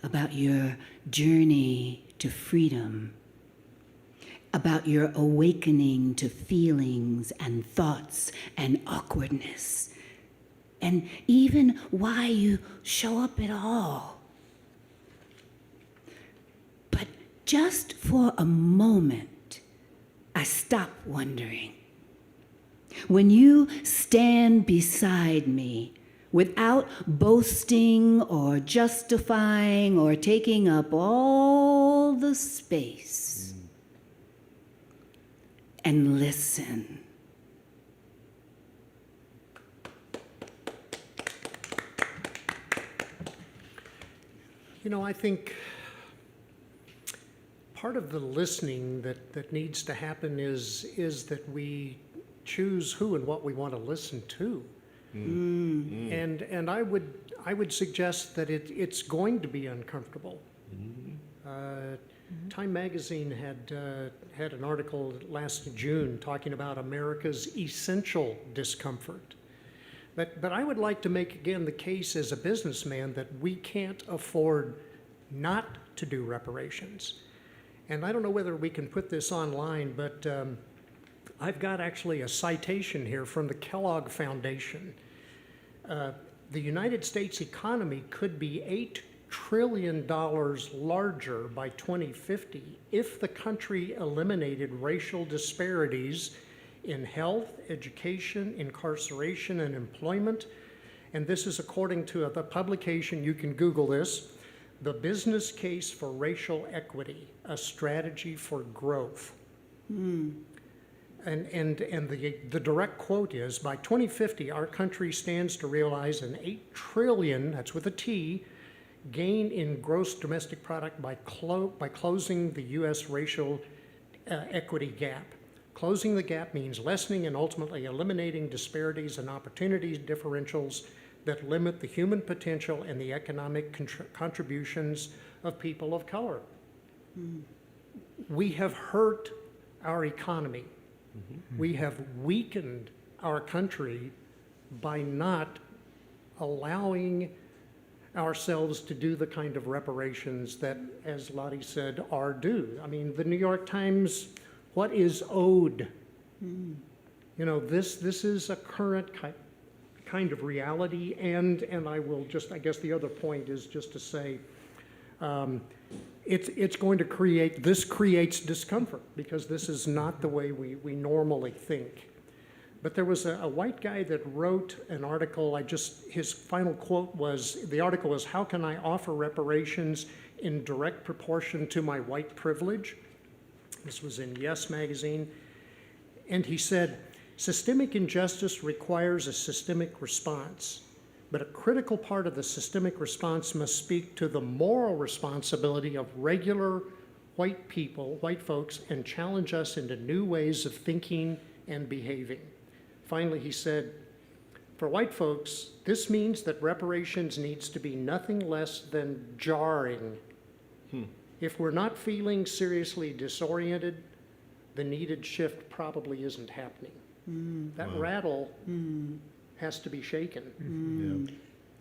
about your journey to freedom, about your awakening to feelings and thoughts and awkwardness, and even why you show up at all. But just for a moment, I stop wondering. When you stand beside me without boasting or justifying or taking up all the space, and listen. You know, I think part of the listening that needs to happen is that we choose who and what we want to listen to. And I would suggest that it's going to be uncomfortable. Time Magazine had an article last June talking about America's essential discomfort. But I would like to make again the case as a businessman that we can't afford not to do reparations. And I don't know whether we can put this online, but I've got actually a citation here from the Kellogg Foundation. The United States economy could be $8 trillion larger by 2050 if the country eliminated racial disparities in health, education, incarceration, and employment. And this is according to the publication, you can Google this, The Business Case for Racial Equity, a Strategy for Growth. And the direct quote is, by 2050, our country stands to realize an $8 trillion, that's with a T, gain in gross domestic product by closing the U.S. racial equity gap. Closing the gap means lessening and ultimately eliminating disparities and opportunity differentials that limit the human potential and the economic contributions of people of color. We have hurt our economy. We have weakened our country by not allowing ourselves to do the kind of reparations that, as Lotte said, are due. I mean, the New York Times, what is owed? You know, this is a current kind of reality, and I will just, I guess the other point is just to say, it's going to creates discomfort, because this is not the way we normally think. But there was a white guy that wrote an article, his final quote was, the article was, "How can I offer reparations in direct proportion to my white privilege?" This was in Yes magazine. And he said, "Systemic injustice requires a systemic response, but a critical part of the systemic response must speak to the moral responsibility of regular white people, white folks, and challenge us into new ways of thinking and behaving." Finally, he said, "For white folks, this means that reparations needs to be nothing less than jarring. If we're not feeling seriously disoriented, the needed shift probably isn't happening." That rattle has to be shaken.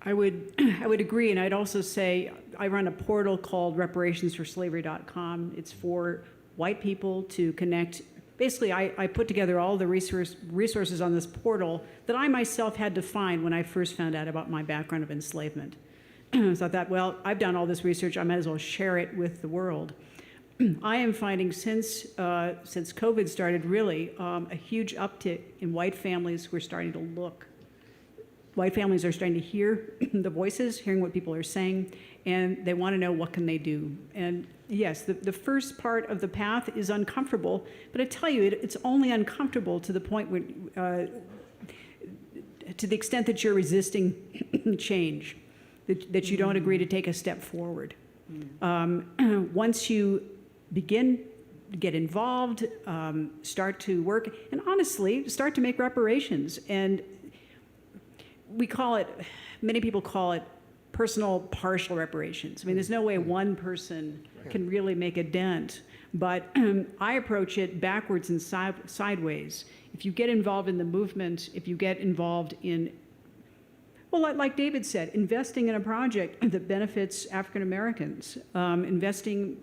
I would agree, and I'd also say I run a portal called reparationsforslavery.com. It's for white people to connect. Basically, I put together all the resources on this portal that I myself had to find when I first found out about my background of enslavement. So I thought, well, I've done all this research, I might as well share it with the world. I am finding since COVID started, really, a huge uptick in white families who are starting to look. White families are starting to hear the voices, hearing what people are saying, and they want to know what can they do. And yes, the first part of the path is uncomfortable, but I tell you, it's only uncomfortable to the point where, to the extent that you're resisting change, that you don't agree to take a step forward. Once you begin to get involved, start to work, and honestly, start to make reparations. And we call it, many people call it personal partial reparations. I mean, there's no way one person can really make a dent, but I approach it backwards and sideways. If you get involved in the movement, if you get involved in Well, like David said, investing in a project that benefits African Americans, investing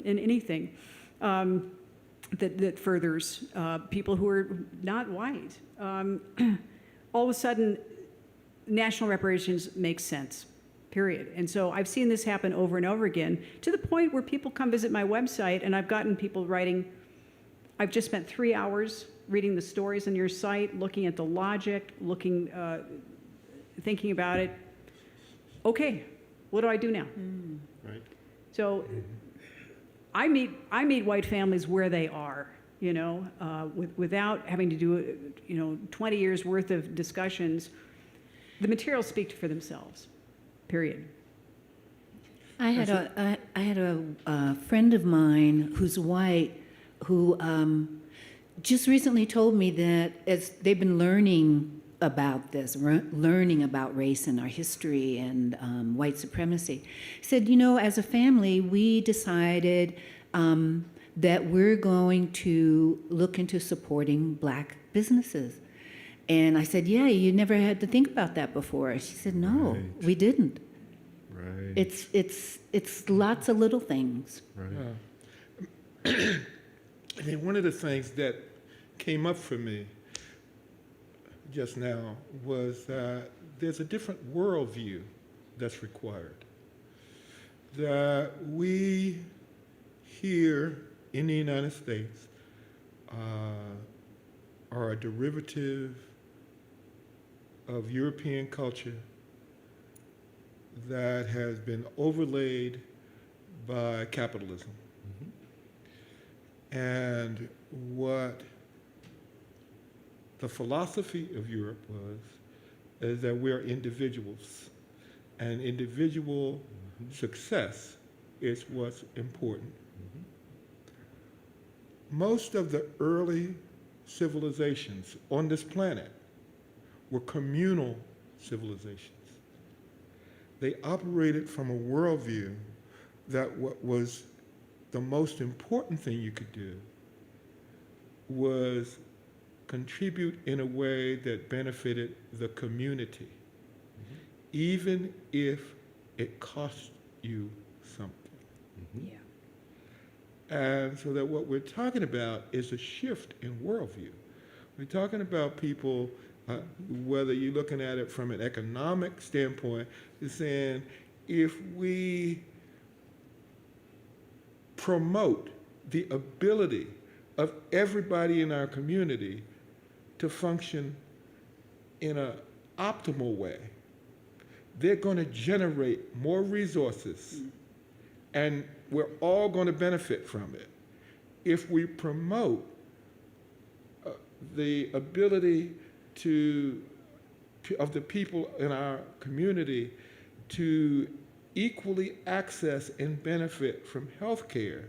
in anything that furthers people who are not white. All of a sudden, national reparations makes sense, period. And so I've seen this happen over and over again, to the point where people come visit my website, and I've gotten people writing, I've just spent 3 hours reading the stories on your site, looking at the logic, thinking about it. Okay, what do I do now? Right. So I meet white families where they are, without having to do, 20 years worth of discussions. The materials speak for themselves, period. I had a friend of mine who's white who just recently told me that as they've been learning about this, learning about race and our history and white supremacy, said, as a family, we decided that we're going to look into supporting Black businesses. And I said, yeah, you never had to think about that before. She said, no, Right. we didn't. Right. It's lots of little things. Right. I mean, one of the things that came up for me just now was that there's a different worldview that's required. That we here in the United States are a derivative of European culture that has been overlaid by capitalism. And what the philosophy of Europe is that we're individuals, and individual success is what's important. Most of the early civilizations on this planet were communal civilizations. They operated from a worldview that what was the most important thing you could do was contribute in a way that benefited the community, even if it cost you something. Yeah. And so that what we're talking about is a shift in worldview. We're talking about people, whether you're looking at it from an economic standpoint, is saying if we promote the ability of everybody in our community to function in an optimal way, they're going to generate more resources, and we're all going to benefit from it. If we promote the ability of the people in our community to equally access and benefit from health care,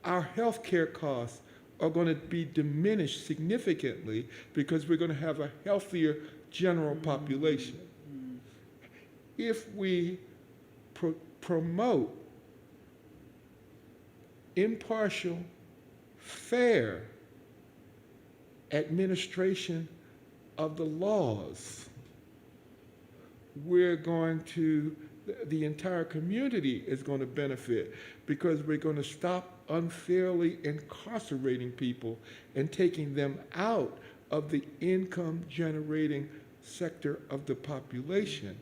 our health care costs are going to be diminished significantly because we're going to have a healthier general population. If we promote impartial, fair administration of the laws, the entire community is going to benefit, because we're going to stop unfairly incarcerating people and taking them out of the income-generating sector of the population,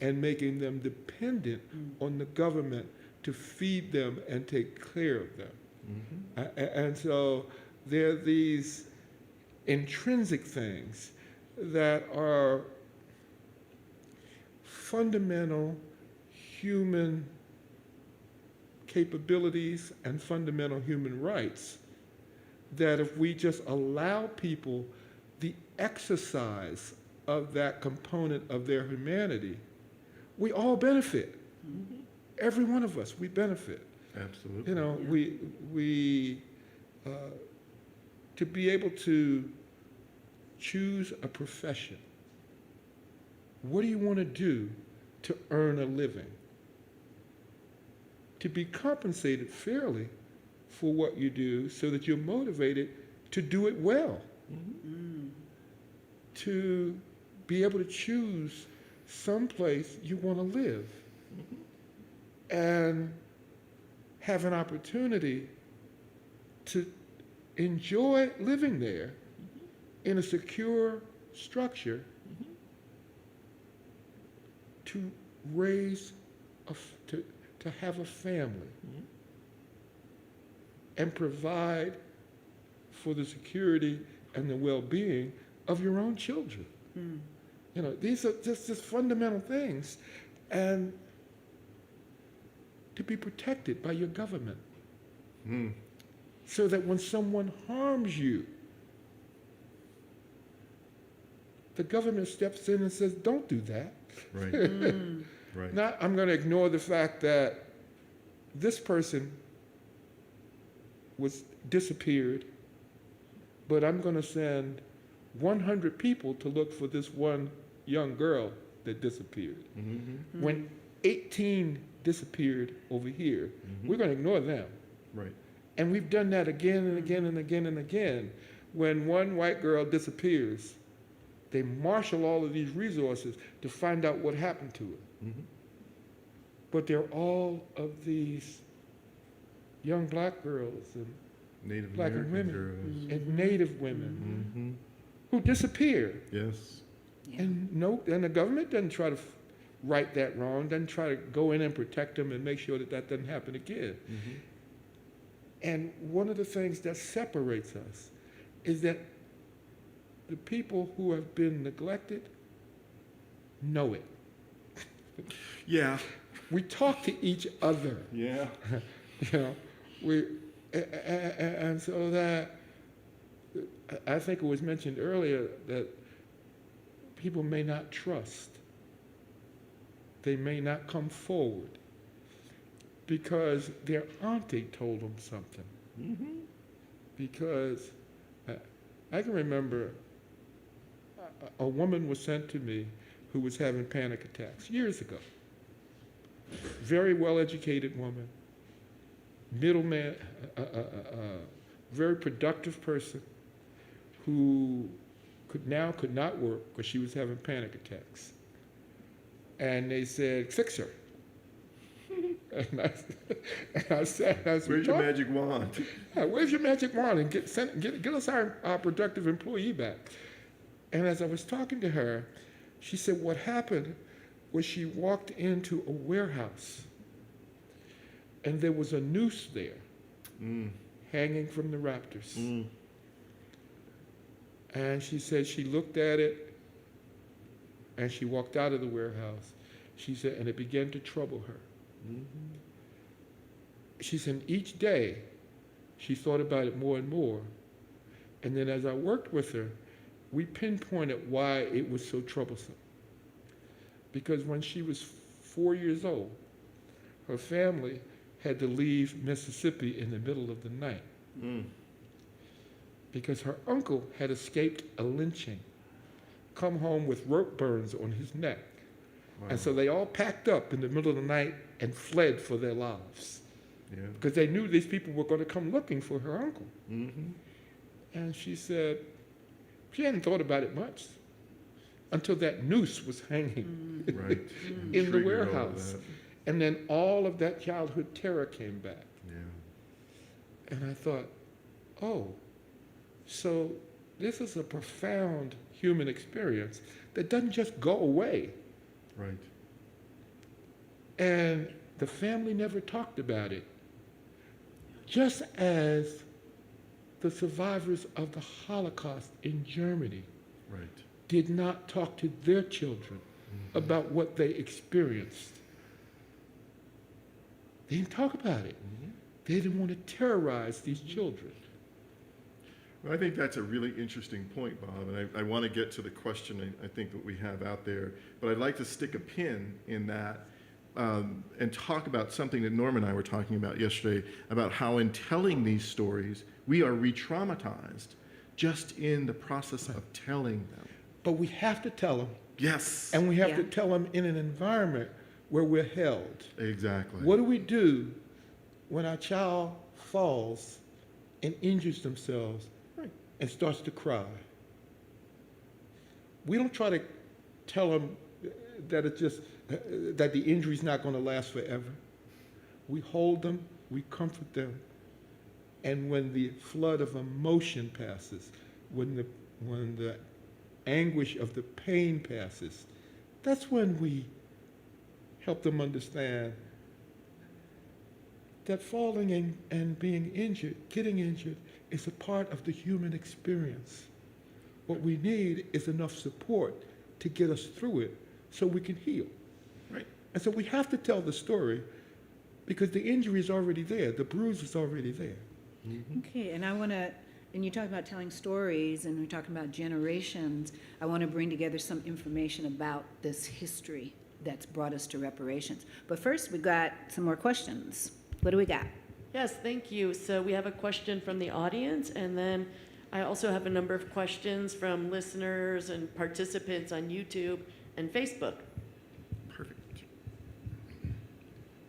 and making them dependent on the government to feed them and take care of them. And so there are these intrinsic things that are fundamental human capabilities and fundamental human rights, that if we just allow people the exercise of that component of their humanity, we all benefit. Every one of us, we benefit. Absolutely. We to be able to choose a profession. What do you want to do to earn a living? To be compensated fairly for what you do, so that you're motivated to do it well. To be able to choose someplace you want to live and have an opportunity to enjoy living there in a secure structure to raise, to have a family and provide for the security and the well-being of your own children. You know, these are just fundamental things, and to be protected by your government, so that when someone harms you, the government steps in and says, "Don't do that." Right. Right. Not, I'm going to ignore the fact that this person was disappeared, but I'm going to send 100 people to look for this one young girl that disappeared. When 18 disappeared over here, we're going to ignore them. Right. And we've done that again and again and again and again. When one white girl disappears, they marshal all of these resources to find out what happened to her. But there are all of these young black girls and Native black American women girls. and Native women who disappear. Yes. And the government doesn't try to right that wrong, doesn't try to go in and protect them and make sure that that doesn't happen again. And one of the things that separates us is that the people who have been neglected know it. Yeah. We talk to each other, Yeah. you know. And so that, I think it was mentioned earlier that people may not trust. They may not come forward because their auntie told them something. Because I can remember a woman was sent to me who was having panic attacks years ago. Very well-educated woman, middleman, very productive person who could not work because she was having panic attacks. And they said, "Fix her." And I said, Where's your magic wand? "Where's your magic wand? And get us our productive employee back." And as I was talking to her, she said what happened was she walked into a warehouse and there was a noose there hanging from the rafters. And she said she looked at it and she walked out of the warehouse. She said, and it began to trouble her. She said each day she thought about it more and more. And then as I worked with her, we pinpointed why it was so troublesome. Because when she was 4 years old, her family had to leave Mississippi in the middle of the night because her uncle had escaped a lynching, come home with rope burns on his neck. Wow. And so they all packed up in the middle of the night and fled for their lives because they knew these people were going to come looking for her uncle. And she said she hadn't thought about it much until that noose was hanging Right. in the Triggered all of warehouse. that. And then all of that childhood terror came back. Yeah. And I thought, oh, so this is a profound human experience that doesn't just go away. Right. And the family never talked about it. Just as the survivors of the Holocaust in Germany Right. did not talk to their children about what they experienced. They didn't talk about it. They didn't want to terrorize these children. Well, I think that's a really interesting point, Bob, and I want to get to the question I think that we have out there, but I'd like to stick a pin in that and talk about something that Norma and I were talking about yesterday, about how in telling these stories, we are re-traumatized just in the process of telling them. But we have to tell them, Yes. and we have to Yeah. tell them in an environment where we're held. Exactly. What do we do when our child falls and injures themselves and starts to cry? We don't try to tell them that it's just that the injury's not going to last forever. We hold them, we comfort them, and when the flood of emotion passes, when the anguish of the pain passes, that's when we help them understand that falling and being injured, getting injured, is a part of the human experience. What we need is enough support to get us through it so we can heal. Right. And so we have to tell the story because the injury is already there, the bruise is already there. Okay, and I want to, and you talk about telling stories and we're talking about generations, I want to bring together some information about this history that's brought us to reparations. But first, we got some more questions. What do we got? Yes, thank you. So we have a question from the audience, and then I also have a number of questions from listeners and participants on YouTube and Facebook. Perfect.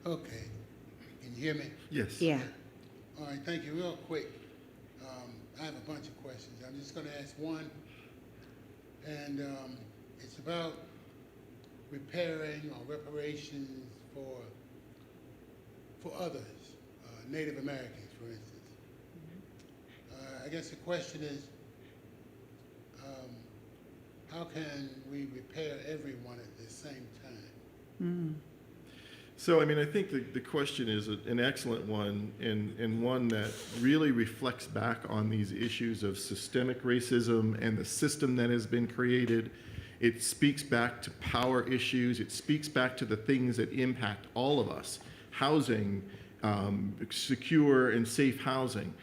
Okay. Can you hear me? Yes. Yeah. All right, thank you. Real quick, I have a bunch of questions. I'm just going to ask one, and it's about repairing or reparations for others, Native Americans, for instance. I guess the question is, how can we repair everyone at the same time? So, I mean, I think the question is an excellent one and one that really reflects back on these issues of systemic racism and the system that has been created. It speaks back to power issues. It speaks back to the things that impact all of us. Housing, secure and safe housing,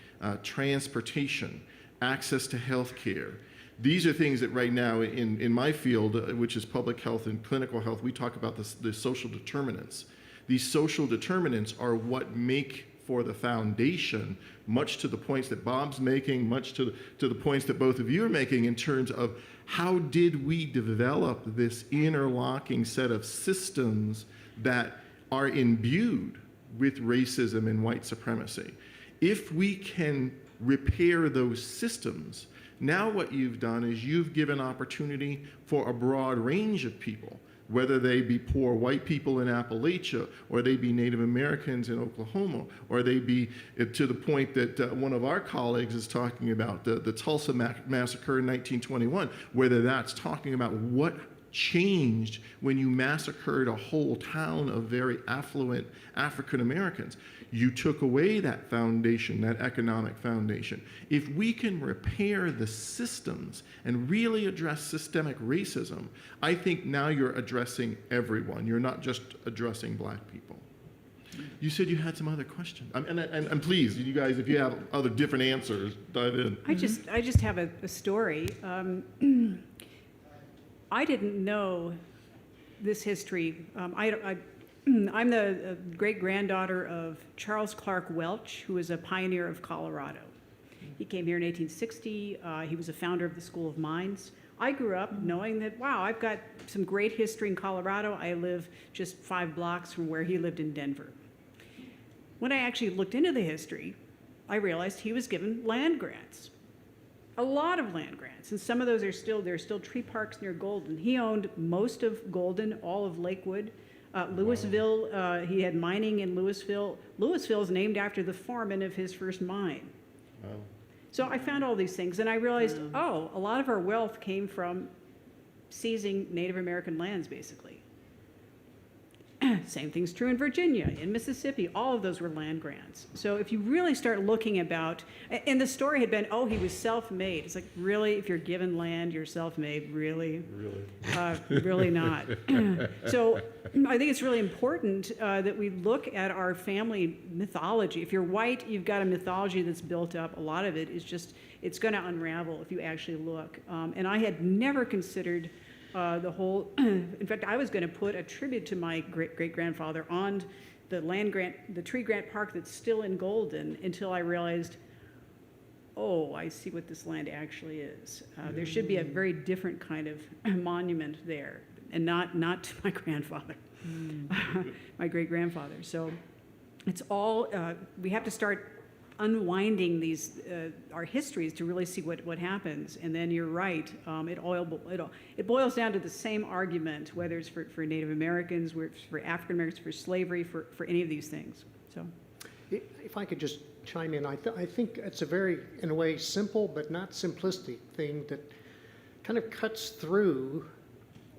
transportation, access to health care. These are things that right now in my field, which is public health and clinical health, we talk about the social determinants. These social determinants are what make for the foundation, much to the points that Bob's making, much to the points that both of you are making in terms of how did we develop this interlocking set of systems that are imbued with racism and white supremacy. If we can repair those systems, now what you've done is you've given opportunity for a broad range of people, whether they be poor white people in Appalachia, or they be Native Americans in Oklahoma, or they be to the point that one of our colleagues is talking about, the Tulsa massacre in 1921, whether that's talking about what changed when you massacred a whole town of very affluent African Americans. You took away that foundation, that economic foundation. If we can repair the systems and really address systemic racism, I think now you're addressing everyone. You're not just addressing black people. You said you had some other questions. And please, you guys, if you have other different answers, dive in. I just have a story. I didn't know this history. I'm the great-granddaughter of Charles Clark Welch, who was a pioneer of Colorado. He came here in 1860. He was a founder of the School of Mines. I grew up knowing that, wow, I've got some great history in Colorado. I live just 5 blocks from where he lived in Denver. When I actually looked into the history, I realized he was given land grants. A lot of land grants, and some of those there's still tree parks near Golden. He owned most of Golden, all of Lakewood. Louisville, he had mining in Louisville. Louisville is named after the foreman of his first mine. Wow. So I found all these things, and I realized, oh, a lot of our wealth came from seizing Native American lands, basically. Same thing's true in Virginia, in Mississippi. All of those were land grants. So if you really start looking about, and the story had been, oh, he was self-made. It's like, really, if you're given land, you're self-made? Really? Really? Really not. So I think it's really important that we look at our family mythology. If you're white, you've got a mythology that's built up. A lot of it is just, it's going to unravel if you actually look. And I had never considered the whole, in fact, I was going to put a tribute to my great-grandfather on the land grant, the tree grant park that's still in Golden, until I realized, oh, I see what this land actually is. There should be a very different kind of monument there, and not to my grandfather, my great-grandfather. So it's all, we have to start unwinding these our histories to really see what happens. And then you're right, it boils down to the same argument, whether it's for Native Americans, whether it's for African Americans, for slavery, for any of these things. So, If I could just chime in, I think it's a very, in a way, simple but not simplistic thing that kind of cuts through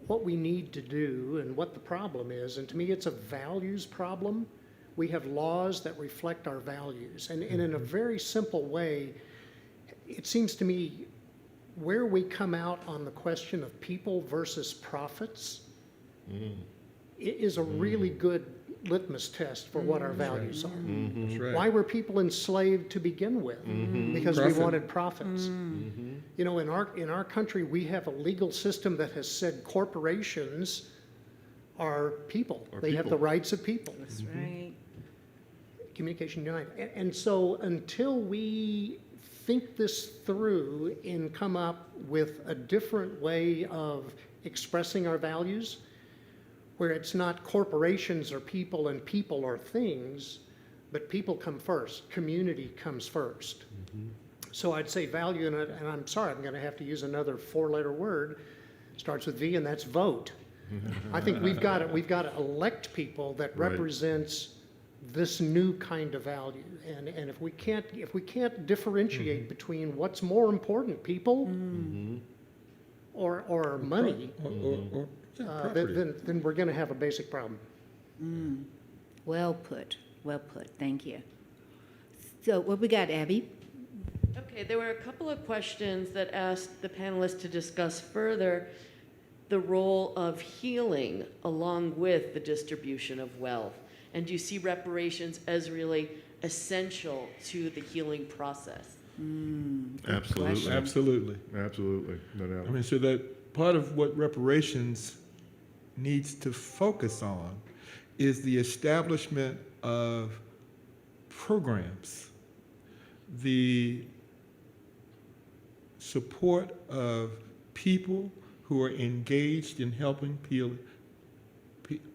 what we need to do and what the problem is. And to me, it's a values problem. We have laws that reflect our values. And in a very simple way, it seems to me where we come out on the question of people versus profits is a really good litmus test for what our values are. That's right. Why were people enslaved to begin with? Because we Profit. wanted profits. You know, in our country, we have a legal system that has said corporations are people. Are They have people. the rights of people. That's right. Communication united. And so until we think this through and come up with a different way of expressing our values, where it's not corporations or people and people are things, but people come first, community comes first. So I'd say value, and I'm sorry, I'm going to have to use another four-letter word, starts with V, and that's vote. I think we've got to elect people that Right. represents this new kind of value. And if we can't differentiate between what's more important, people or money, then we're going to have a basic problem. Well put, thank you. So what we got, Abby? Okay, there were a couple of questions that asked the panelists to discuss further the role of healing along with the distribution of wealth. And do you see reparations as really essential to the healing process? Absolutely. Absolutely. Absolutely. No doubt. I mean, so that part of what reparations needs to focus on is the establishment of programs, the support of people who are engaged in helping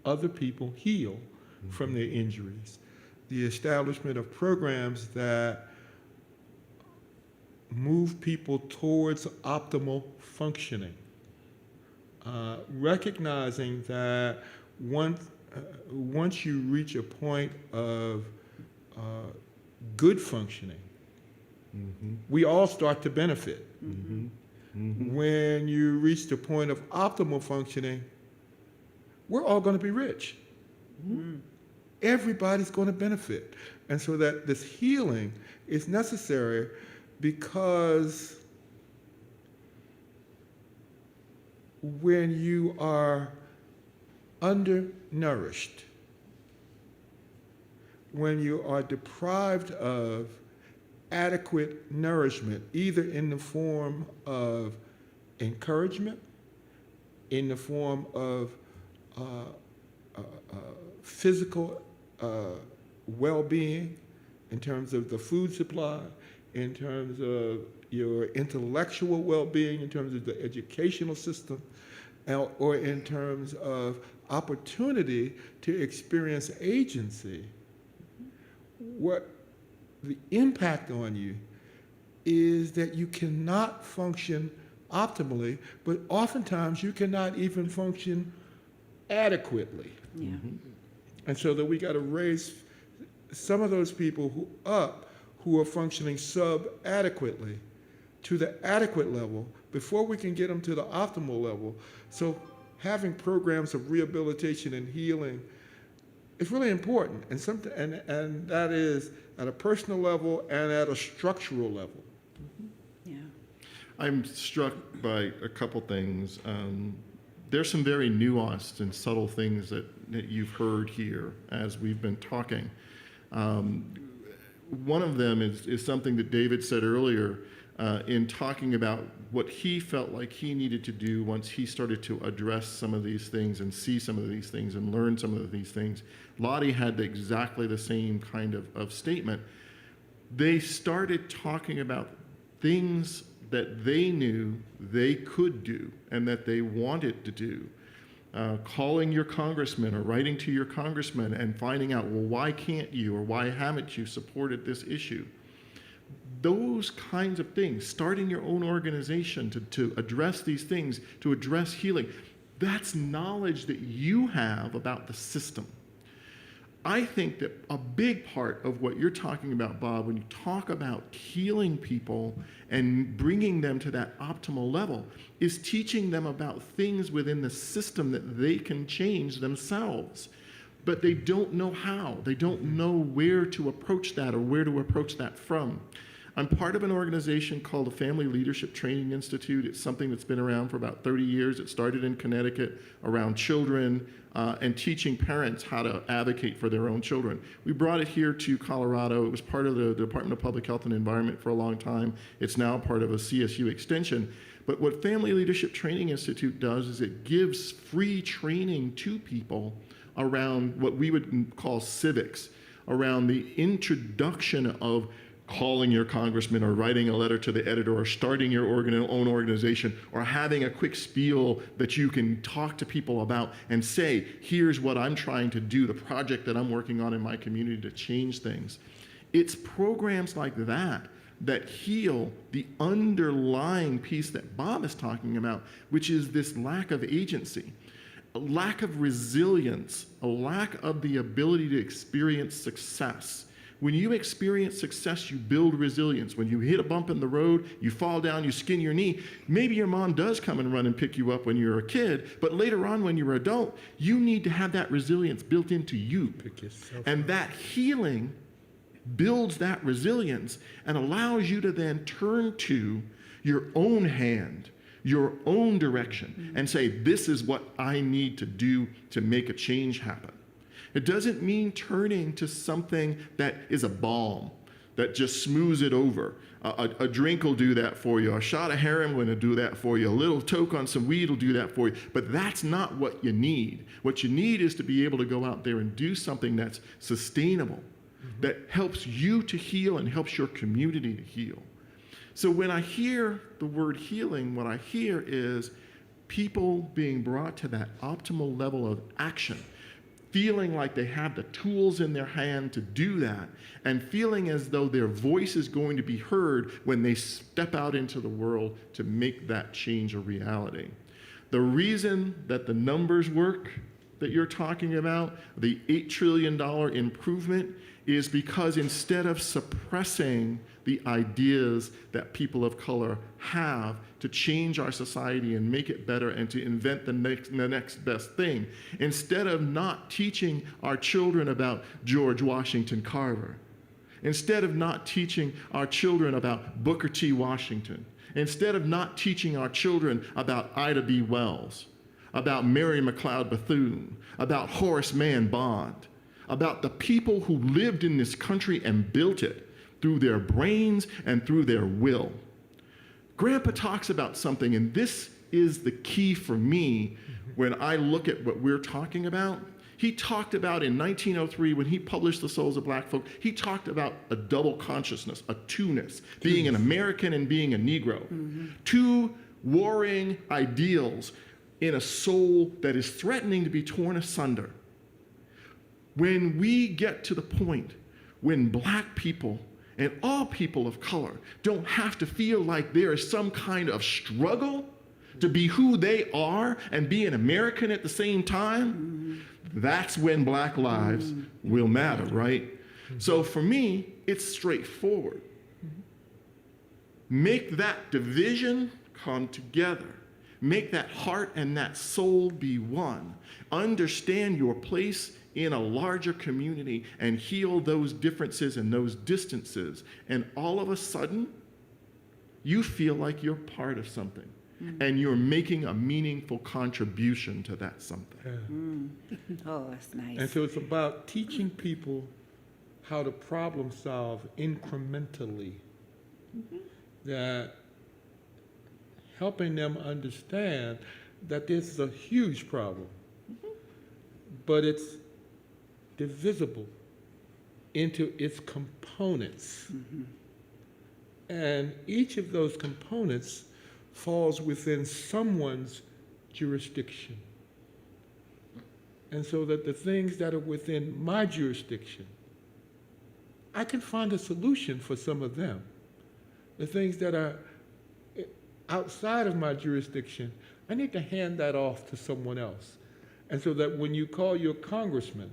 other people heal from their injuries, the establishment of programs that move people towards optimal functioning, recognizing that once you reach a point of good functioning, we all start to benefit. When you reach the point of optimal functioning, we're all going to be rich. Everybody's going to benefit. And so that this healing is necessary because when you are undernourished, when you are deprived of adequate nourishment, either in the form of encouragement, in the form of physical well-being, in terms of the food supply, in terms of your intellectual well-being, in terms of the educational system, or in terms of opportunity to experience agency, what the impact on you is that you cannot function optimally, but oftentimes you cannot even function adequately. Yeah. And so that we got to raise some of those people who are functioning sub-adequately to the adequate level before we can get them to the optimal level. So having programs of rehabilitation and healing is really important, and that is at a personal level and at a structural level. Yeah. I'm struck by a couple things. There's some very nuanced and subtle things that you've heard here as we've been talking. One of them is something that David said earlier in talking about what he felt like he needed to do once he started to address some of these things and see some of these things and learn some of these things. Lotte had exactly the same kind of statement. They started talking about things that they knew they could do and that they wanted to do. Calling your congressman or writing to your congressman and finding out, well, why can't you or why haven't you supported this issue? those kinds of things, starting your own organization to address these things, to address healing, that's knowledge that you have about the system. I think that a big part of what you're talking about, Bob, when you talk about healing people and bringing them to that optimal level, is teaching them about things within the system that they can change themselves. But they don't know how. They don't know where to approach that or where to approach that from. I'm part of an organization called the Family Leadership Training Institute. It's something that's been around for about 30 years. It started in Connecticut around children and teaching parents how to advocate for their own children. We brought it here to Colorado. It was part of the Department of Public Health and Environment for a long time. It's now part of a CSU extension. But what Family Leadership Training Institute does is it gives free training to people around what we would call civics, around the introduction of calling your congressman or writing a letter to the editor or starting your own organization or having a quick spiel that you can talk to people about and say, here's what I'm trying to do, the project that I'm working on in my community to change things. It's programs like that that heal the underlying piece that Bob is talking about, which is this lack of agency, a lack of resilience, a lack of the ability to experience success. When you experience success, you build resilience. When you hit a bump in the road, you fall down, you skin your knee. Maybe your mom does come and run and pick you up when you're a kid, but later on when you're an adult, you need to have that resilience built into you. Pick yourself And up. that healing builds that resilience and allows you to then turn to your own hand, your own direction, and say, this is what I need to do to make a change happen. It doesn't mean turning to something that is a balm, that just smooths it over. A drink will do that for you. A shot of heroin will do that for you. A little toke on some weed will do that for you. But that's not what you need. What you need is to be able to go out there and do something that's sustainable, that helps you to heal and helps your community to heal. So when I hear the word healing, what I hear is people being brought to that optimal level of action, feeling like they have the tools in their hand to do that, and feeling as though their voice is going to be heard when they step out into the world to make that change a reality. The reason that the numbers work that you're talking about, the $8 trillion improvement, is because instead of suppressing the ideas that people of color have to change our society and make it better and to invent the next best thing, instead of not teaching our children about George Washington Carver, instead of not teaching our children about Booker T. Washington, instead of not teaching our children about Ida B. Wells, about Mary McLeod Bethune, about Horace Mann Bond, about the people who lived in this country and built it through their brains and through their will. Grandpa talks about something, and this is the key for me when I look at what we're talking about. He talked about in 1903, when he published The Souls of Black Folk, he talked about a double consciousness, a two-ness, being an American and being a Negro. Two warring ideals in a soul that is threatening to be torn asunder. When we get to the point when Black people and all people of color don't have to feel like there is some kind of struggle to be who they are and be an American at the same time, that's when Black lives will matter, right? So for me, it's straightforward. Make that division come together. Make that heart and that soul be one. Understand your place in a larger community and heal those differences and those distances. And all of a sudden, you feel like you're part of something and you're making a meaningful contribution to that something. Oh, that's nice. And so it's about teaching people how to problem solve incrementally. That helping them understand that this is a huge problem, but it's divisible into its components. And each of those components falls within someone's jurisdiction. And so that the things that are within my jurisdiction, I can find a solution for some of them. the things that are outside of my jurisdiction, I need to hand that off to someone else. And so that when you call your congressman,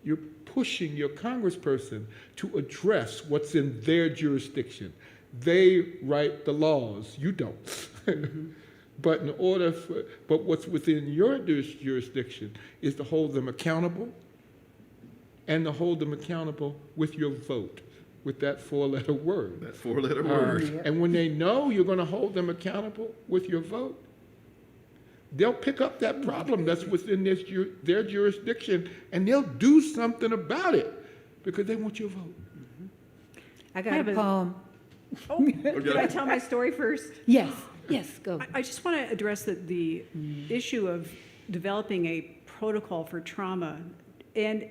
you're pushing your congressperson to address what's in their jurisdiction. They write the laws, you don't. Mm-hmm. But what's within your jurisdiction is to hold them accountable, and to hold them accountable with your vote, with that four-letter word. That four-letter word. And when they know you're going to hold them accountable with your vote, they'll pick up that problem that's within their jurisdiction, and they'll do something about it because they want your vote. I got a poem. Oh, did I tell my story first? Yes, yes, go. I just want to address the issue of developing a protocol for trauma. And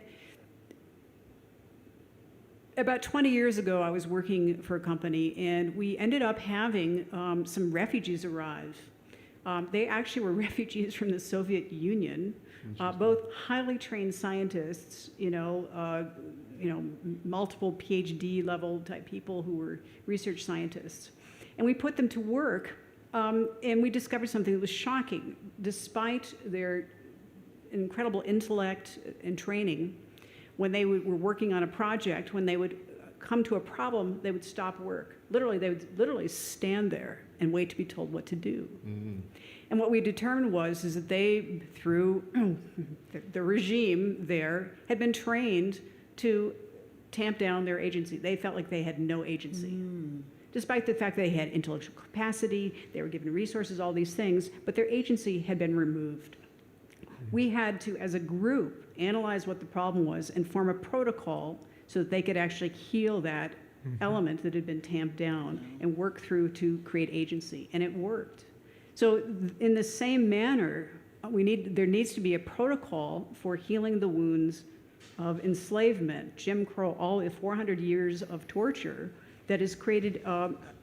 about 20 years ago, I was working for a company, and we ended up having some refugees arrive. They actually were refugees from the Soviet Union, both highly trained scientists, multiple PhD level type people who were research scientists. And we put them to work, and we discovered something that was shocking. Despite their incredible intellect and training, when they were working on a project, when they would come to a problem, they would stop work. Literally, they would literally stand there and wait to be told what to do. Mm-hmm. And what we determined is that they, through the regime there, had been trained to tamp down their agency. They felt like they had no agency. Despite the fact they had intellectual capacity, they were given resources, all these things, but their agency had been removed. We had to, as a group, analyze what the problem was and form a protocol so that they could actually heal that element that had been tamped down and work through to create agency, and it worked. So in the same manner, there needs to be a protocol for healing the wounds of enslavement, Jim Crow, all 400 years of torture that has created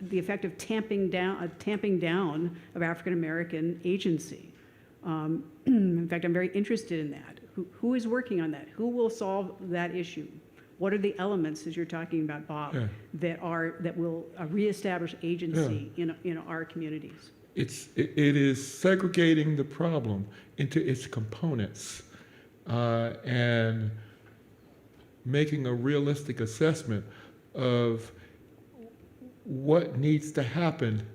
the effect of tamping down of African American agency. In fact, I'm very interested in that. Who is working on that? Who will solve that issue? What are the elements, as you're talking about, Bob, that will reestablish agency in our communities? It is segregating the problem into its components and making a realistic assessment of what needs to happen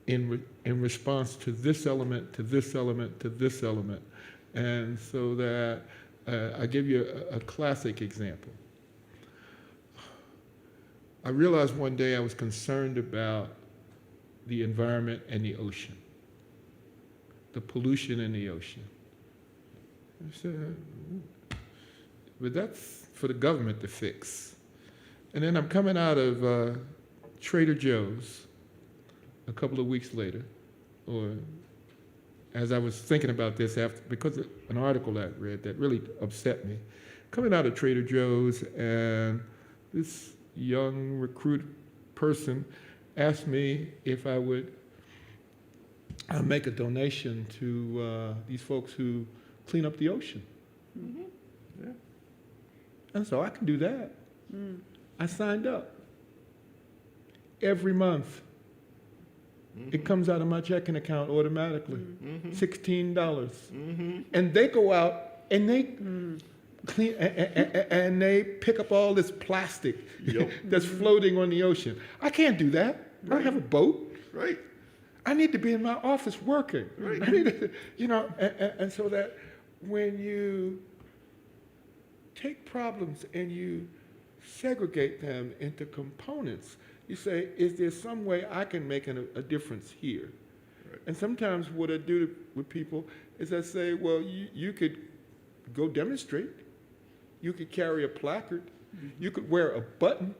in response to this element, to this element, to this element. And so that I give you a classic example. I realized one day I was concerned about the environment and the ocean, the pollution in the ocean. I said, but that's for the government to fix. And then I'm coming out of Trader Joe's a couple of weeks later, or as I was thinking about this because of an article I read that really upset me. Coming out of Trader Joe's, and this young recruit person asked me if I would make a donation to these folks who clean up the ocean. Mm-hmm. Yeah. And so I can do that. I signed up. Every month, it comes out of my checking account automatically, $16. And they go out and they clean, and they pick up all this plastic that's floating on the ocean. I can't do that. I don't have a boat. Right. I need to be in my office working. Right. I need to, and so that when you take problems and you segregate them into components, you say, is there some way I can make a difference here? Right. And sometimes what I do with people is I say, well, you could go demonstrate. You could carry a placard. You could wear a button.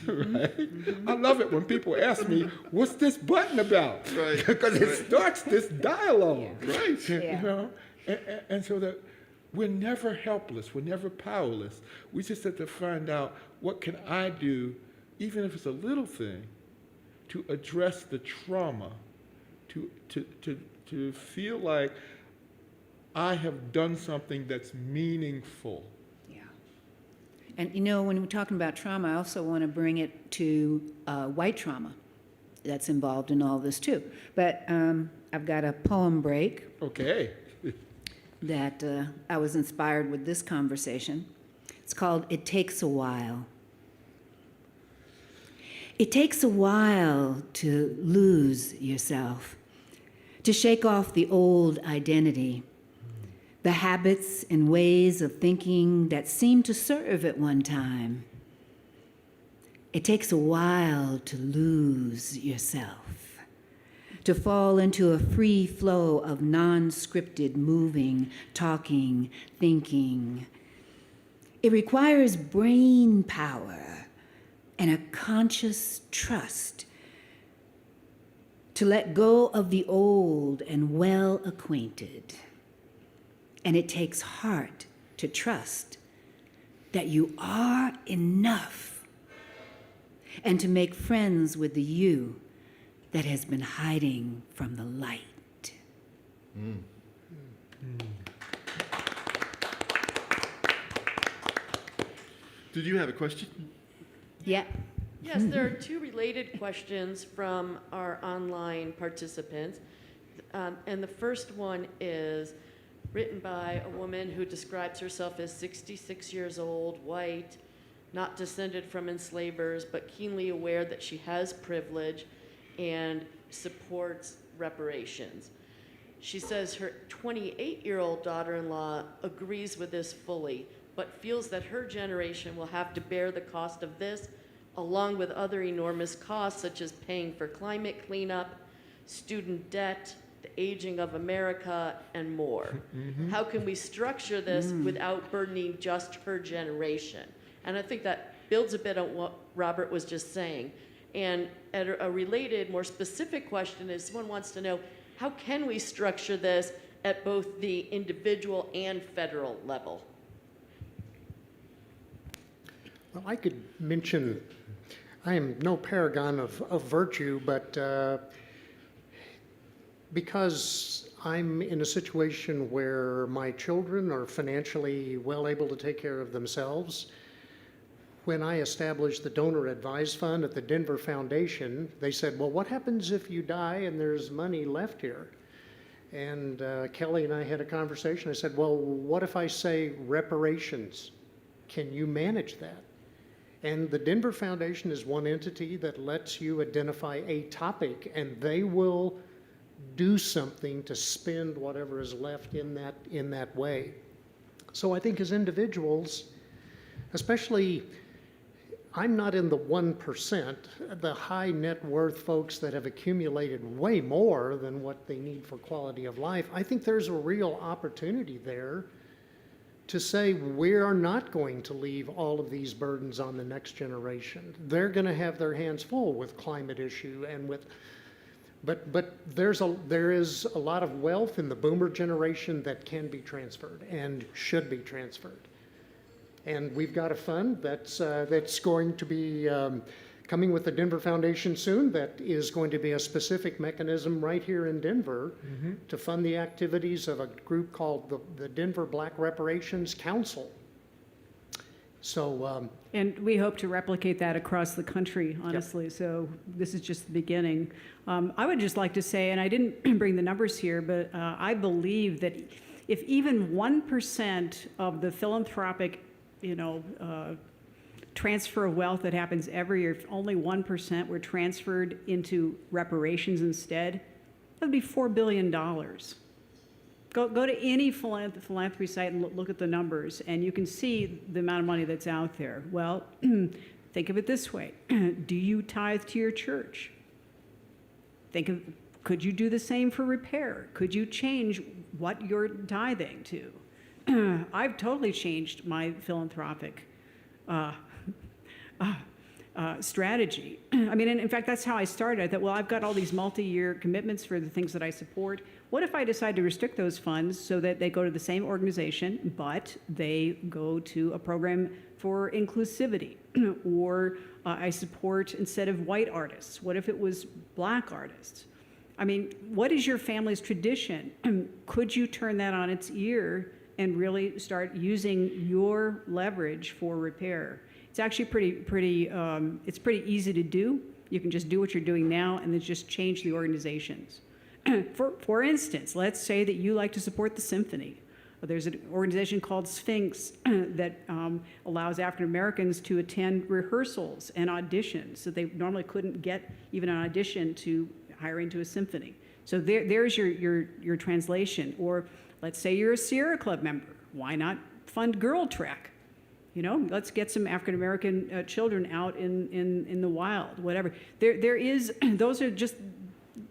Right? I love it when people ask me, what's this button about? Right. Because it starts this dialogue. Right. You know? And so that we're never helpless. We're never powerless. We just have to find out, what can I do, even if it's a little thing, to address the trauma, to feel like I have done something that's meaningful. And you know, when we're talking about trauma, I also want to bring it to white trauma that's involved in all this too. But I've got a poem break Okay. that I was inspired with this conversation. It's called It Takes a While. It takes a while to lose yourself, to shake off the old identity, the habits and ways of thinking that seemed to serve at one time. It takes a while to lose yourself, to fall into a free flow of non-scripted moving, talking, thinking. It requires brain power and a conscious trust to let go of the old and well-acquainted. And it takes heart to trust that you are enough and to make friends with the you that has been hiding from the light. Did you have a question? Yeah. Yes, there are two related questions from our online participants. And the first one is written by a woman who describes herself as 66 years old, white, not descended from enslavers, but keenly aware that she has privilege and supports reparations. She says her 28-year-old daughter-in-law agrees with this fully, but feels that her generation will have to bear the cost of this, along with other enormous costs such as paying for climate cleanup, student debt, the aging of America, and more. How can we structure this without burdening just her generation? And I think that builds a bit on what Robert was just saying. And a related, more specific question is someone wants to know, how can we structure this at both the individual and federal level? Well, I could mention, I am no paragon of virtue, but because I'm in a situation where my children are financially well able to take care of themselves, when I established the Donor Advised Fund at the Denver Foundation, they said, well, what happens if you die and there's money left here? And Kelly and I had a conversation. I said, well, what if I say reparations? Can you manage that? And the Denver Foundation is one entity that lets you identify a topic, and they will do something to spend whatever is left in that way. So I think as individuals, especially, I'm not in the 1%, the high net worth folks that have accumulated way more than what they need for quality of life. I think there's a real opportunity there to say we are not going to leave all of these burdens on the next generation. They're going to have their hands full with climate issue and with, but there is a lot of wealth in the boomer generation that can be transferred and should be transferred. And we've got a fund that's going to be coming with the Denver Foundation soon that is going to be a specific mechanism right here in Denver to fund the activities of a group called the Denver Black Reparations Council. So, And we hope to replicate that across the country, honestly. So this is just the beginning. I would just like to say, and I didn't bring the numbers here, but I believe that if even 1% of the philanthropic transfer of wealth that happens every year, if only 1% were transferred into reparations instead, that would be $4 billion. Go to any philanthropy site and look at the numbers, and you can see the amount of money that's out there. Well, think of it this way. Do you tithe to your church? Could you do the same for repair? Could you change what you're tithing to? I've totally changed my philanthropic strategy. I mean, and in fact, that's how I started. I thought, well, I've got all these multi-year commitments for the things that I support. What if I decide to restrict those funds so that they go to the same organization, but they go to a program for inclusivity? Or I support, instead of white artists, what if it was black artists? I mean, what is your family's tradition? Could you turn that on its ear and really start using your leverage for repair. It's actually it's pretty easy to do. You can just do what you're doing now and then just change the organizations. For instance, let's say that you like to support the symphony. There's an organization called Sphinx that allows African Americans to attend rehearsals and auditions that they normally couldn't get even an audition to hire into a symphony. So there's your translation. Or let's say you're a Sierra Club member. Why not fund Girl Trek? You know, let's get some African American children out in the wild, whatever. There is, those are just,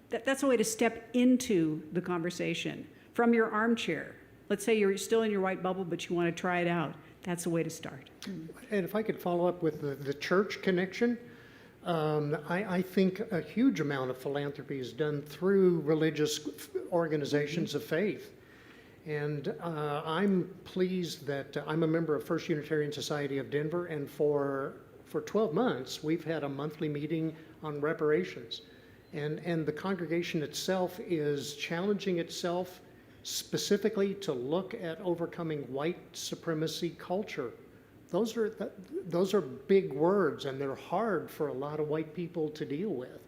that's a way to step into the conversation from your armchair. Let's say you're still in your white bubble, but you want to try it out. That's a way to start. And if I could follow up with the church connection, I think a huge amount of philanthropy is done through religious organizations of faith. And I'm pleased that I'm a member of First Unitarian Society of Denver, and for 12 months, we've had a monthly meeting on reparations. And the congregation itself is challenging itself specifically to look at overcoming white supremacy culture. Those are big words, and they're hard for a lot of white people to deal with.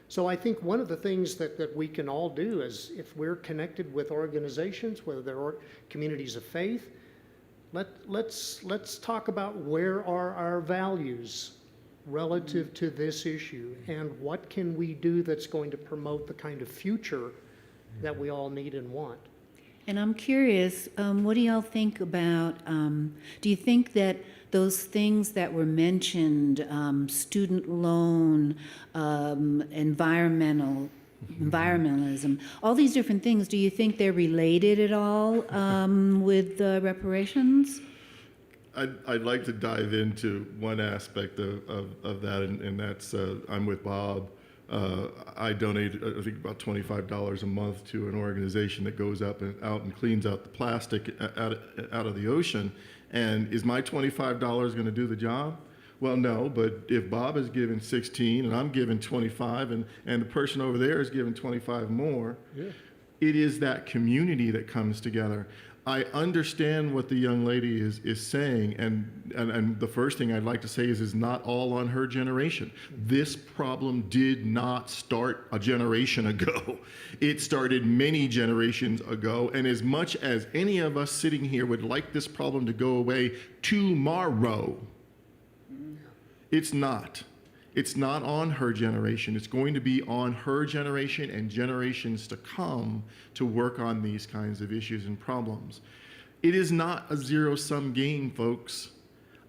So I think one of the things that we can all do is, if we're connected with organizations, whether they're communities of faith, let's talk about where are our values relative to this issue, and what can we do that's going to promote the kind of future that we all need and want. And I'm curious, what do y'all think about, do you think that those things that were mentioned, student loan, environmentalism, all these different things, do you think they're related at all with reparations? I'd like to dive into one aspect of that, and that's I'm with Bob. I donate, I think, about $25 a month to an organization that goes out and cleans out the plastic out of the ocean. And is my $25 going to do the job? Well, no, but if Bob is giving 16 and I'm giving 25 and the person over there is giving 25 more, yeah. It is that community that comes together. I understand what the young lady is saying, and the first thing I'd like to say is not all on her generation. This problem did not start a generation ago. It started many generations ago, and as much as any of us sitting here would like this problem to go away tomorrow, it's not. It's not on her generation. It's going to be on her generation and generations to come to work on these kinds of issues and problems. It is not a zero-sum game, folks.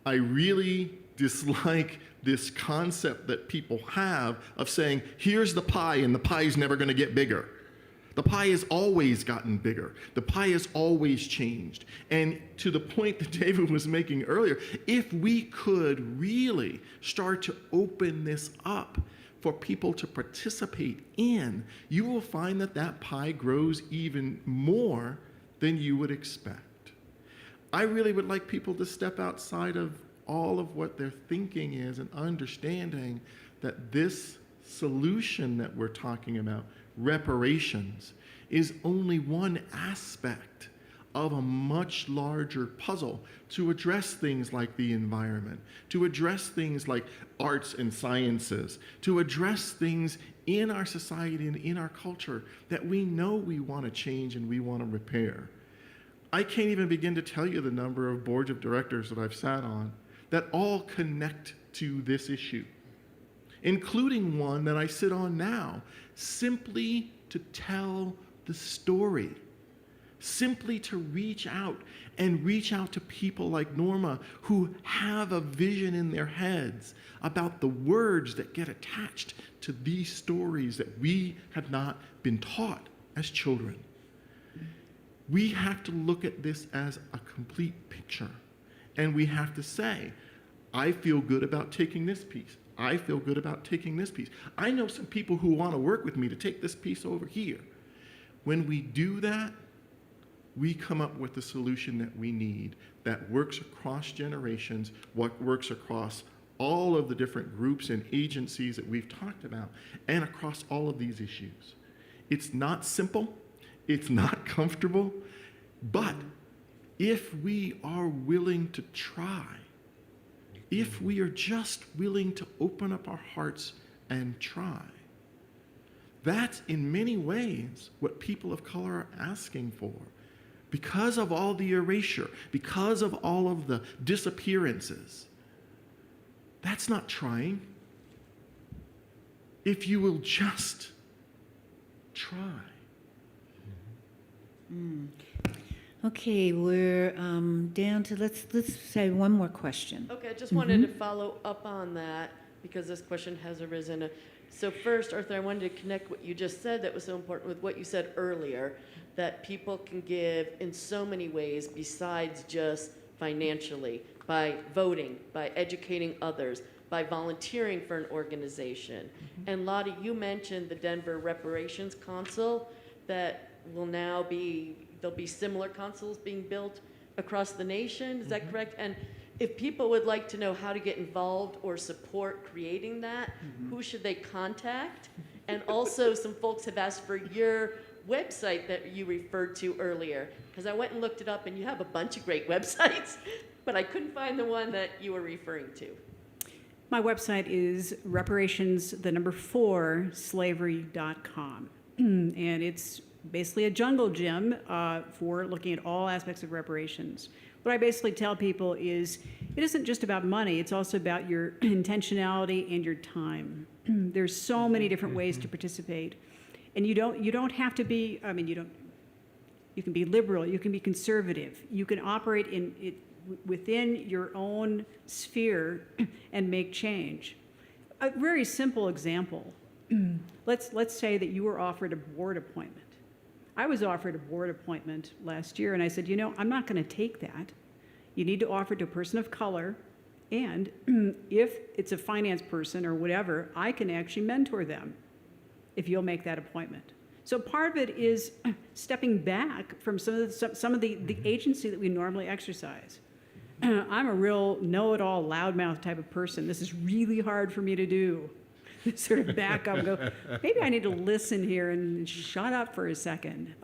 I really dislike this concept that people have of saying, here's the pie, and the pie is never going to get bigger. The pie has always gotten bigger. The pie has always changed. And to the point that David was making earlier, if we could really start to open this up for people to participate in, you will find that that pie grows even more than you would expect. I really would like people to step outside of all of what their thinking is and understanding that this solution that we're talking about, reparations, is only one aspect of a much larger puzzle to address things like the environment, to address things like arts and sciences, to address things in our society and in our culture that we know we want to change and we want to repair. I can't even begin to tell you the number of boards of directors that I've sat on that all connect to this issue, including one that I sit on now, simply to tell the story, simply to reach out to people like Norma who have a vision in their heads about the words that get attached to these stories that we have not been taught as children. We have to look at this as a complete picture, and we have to say, I feel good about taking this piece. I feel good about taking this piece. I know some people who want to work with me to take this piece over here. When we do that, we come up with the solution that we need that works across generations, what works across all of the different groups and agencies that we've talked about, and across all of these issues. It's not simple, it's not comfortable, but if we are willing to try, if we are just willing to open up our hearts and try. That's in many ways what people of color are asking for. Because of all the erasure, because of all of the disappearances, that's not trying. If you will just try. Okay, we're down to, let's say one more question. Okay, I just wanted to follow up on that because this question has arisen. So first, Arthur, I wanted to connect what you just said that was so important with what you said earlier, that people can give in so many ways besides just financially, by voting, by educating others, by volunteering for an organization. And Lotte, you mentioned the Denver Reparations Council that will now be, there'll be similar consuls being built across the nation, is that correct? And if people would like to know how to get involved or support creating that, who should they contact? And also, some folks have asked for your website that you referred to earlier, because I went and looked it up, and you have a bunch of great websites, but I couldn't find the one that you were referring to. My website is reparations4slavery.com, and it's basically a jungle gym for looking at all aspects of reparations. What I basically tell people is it isn't just about money, it's also about your intentionality and your time. There's so many different ways to participate. And you don't have to be, I mean, you can be liberal, you can be conservative, you can operate within your own sphere and make change. A very simple example. Let's say that you were offered a board appointment. I was offered a board appointment last year, and I said, I'm not going to take that. You need to offer it to a person of color, and if it's a finance person or whatever, I can actually mentor them if you'll make that appointment. So part of it is stepping back from some of the agency that we normally exercise. I'm a real know-it-all, loudmouth type of person. This is really hard for me to do. Sort of back up and go, maybe I need to listen here and shut up for a second.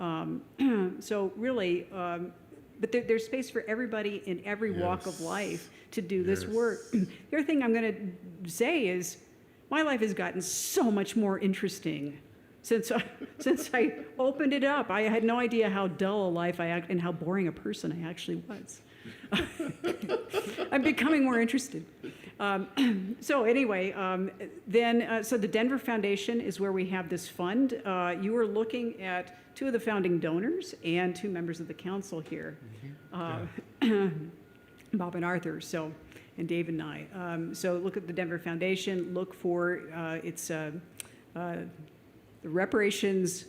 So really, but there's space for everybody in every walk of life to do this work. The other thing I'm going to say is my life has gotten so much more interesting since I opened it up. I had no idea how dull a life and how boring a person I actually was. I'm becoming more interested. So anyway, so the Denver Foundation is where we have this fund. You are looking at two of the founding donors and two members of the council here, Bob and Arthur, and Dave and I. So look at the Denver Foundation. Look for it's the Reparations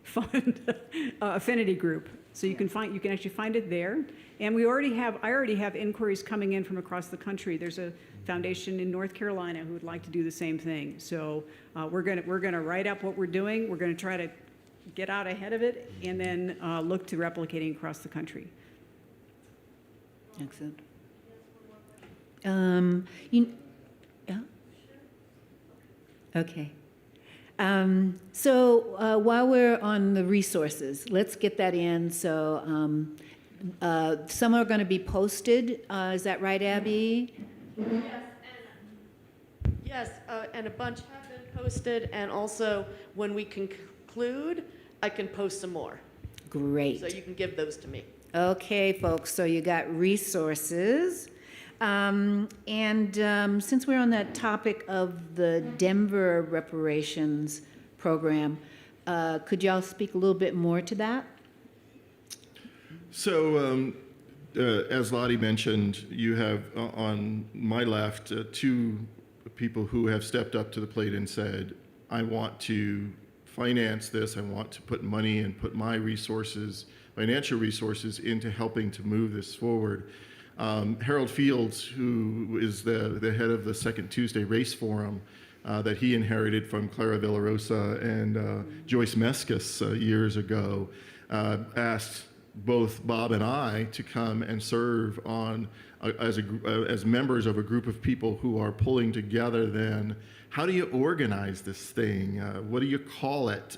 Fund affinity group. So you can actually find it there. And I already have inquiries coming in from across the country. There's a foundation in North Carolina who would like to do the same thing. So we're gonna write up what we're doing. We're gonna try to get out ahead of it, and then look to replicating across the country. Excellent. Yeah? Okay. So while we're on the resources, let's get that in. So some are going to be posted. Is that right, Abby? Yes, and a bunch have been posted, and also when we conclude, I can post some more. Great. So you can give those to me. Okay, folks, so you got resources. Since we're on that topic of the Denver Reparations Program, could y'all speak a little bit more to that? So, as Lotte mentioned, you have on my left two people who have stepped up to the plate and said, I want to finance this, I want to put money and put my resources, financial resources, into helping to move this forward. Harold Fields, who is the head of the Second Tuesday Race Forum that he inherited from Clara Villarosa and Joyce Mescus years ago, asked both Bob and I to come and serve on as members of a group of people who are pulling together then How do you organize this thing? What do you call it?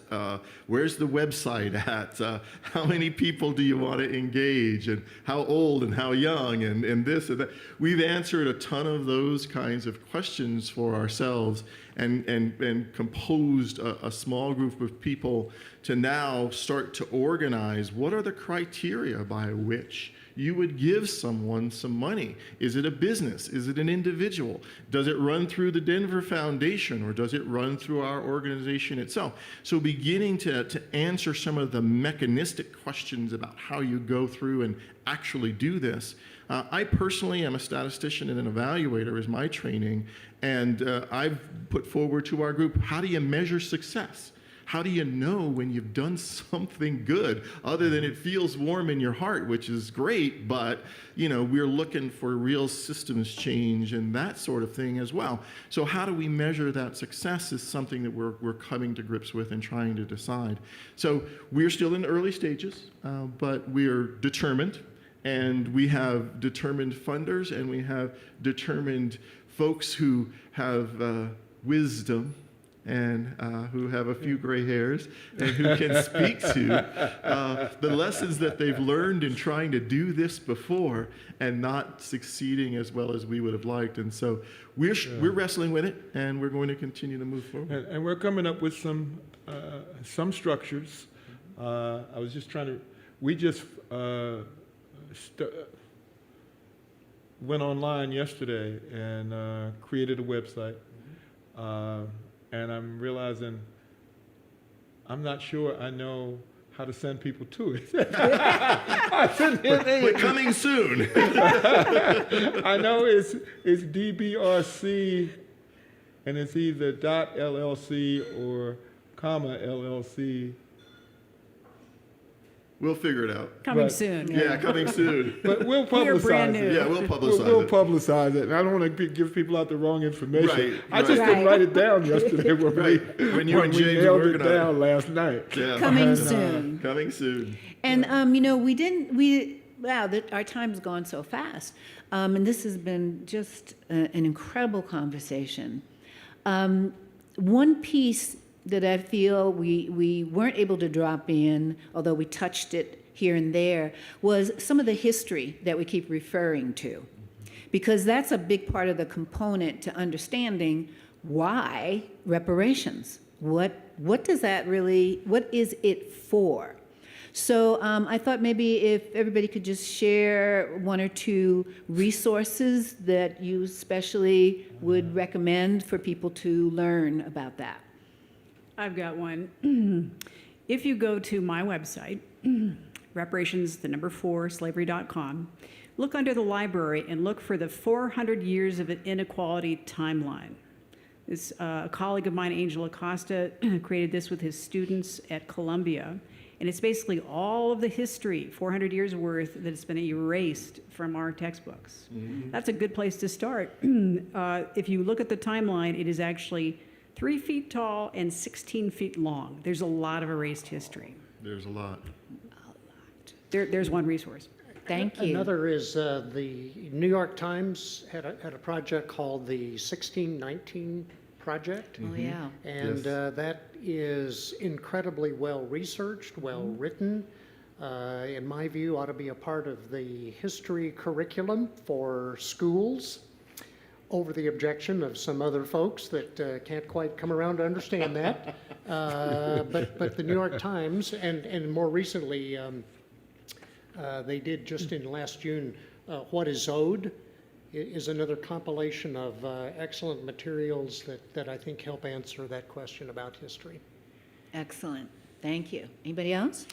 Where's the website at? How many people do you want to engage? And how old and how young and this and that? We've answered a ton of those kinds of questions for ourselves and composed a small group of people to now start to organize what are the criteria by which you would give someone some money. Is it a business? Is it an individual? Does it run through the Denver Foundation or does it run through our organization itself? So beginning to answer some of the mechanistic questions about how you go through and actually do this. I personally am a statistician and an evaluator is my training, and I've put forward to our group, how do you measure success? How do you know when you've done something good other than it feels warm in your heart, which is great, but we're looking for real systems change and that sort of thing as well. So how do we measure that success is something that we're coming to grips with and trying to decide. So we're still in the early stages, but we're determined, and we have determined funders, and we have determined folks who have wisdom and who have a few gray hairs and who can speak to the lessons that they've learned in trying to do this before and not succeeding as well as we would have liked. And so we're wrestling with it, and we're going to continue to move forward. And we're coming up with some structures. I was just trying to. We just went online yesterday and created a website. And I'm realizing I'm not sure I know how to send people to it. But coming soon. I know it's DBRC, and it's either .LLC or .LLC. We'll figure it out. Coming soon. Yeah, coming soon. But we'll We are brand publicize new. it. Yeah, we'll publicize We'll it. publicize it. And I don't want to give people out the wrong information. Right, I just right. didn't write it down yesterday When you and we James nailed were it working on down last night. Yeah. Coming soon. Coming soon. And, our time's gone so fast. And this has been just an incredible conversation. One piece that I feel we weren't able to drop in, although we touched it here and there, was some of the history that we keep referring to. Because that's a big part of the component to understanding why reparations. What does that really, what is it for? So I thought maybe if everybody could just share one or two resources that you especially would recommend for people to learn about that. I've got one. If you go to my website, reparations, 4, slavery.com, look under the library and look for the 400 years of inequality timeline. This a colleague of mine, Angel Acosta, created this with his students at Columbia. And it's basically all of the history, 400 years worth, that has been erased from our textbooks. Mm-hmm. That's a good place to start. If you look at the timeline, it is actually 3 feet tall and 16 feet long. There's a lot of erased history. There's a lot. There's one resource. Thank you. Another is the New York Times had a project called the 1619 Project. Oh, yeah. And Yes. that is incredibly well researched, well written. In my view, ought to be a part of the history curriculum for schools, over the objection of some other folks that can't quite come around to understand that. But the New York Times, and more recently, they did just in last June, What is Owed? Is another compilation of excellent materials that I think help answer that question about history. Excellent. Thank you. Anybody else?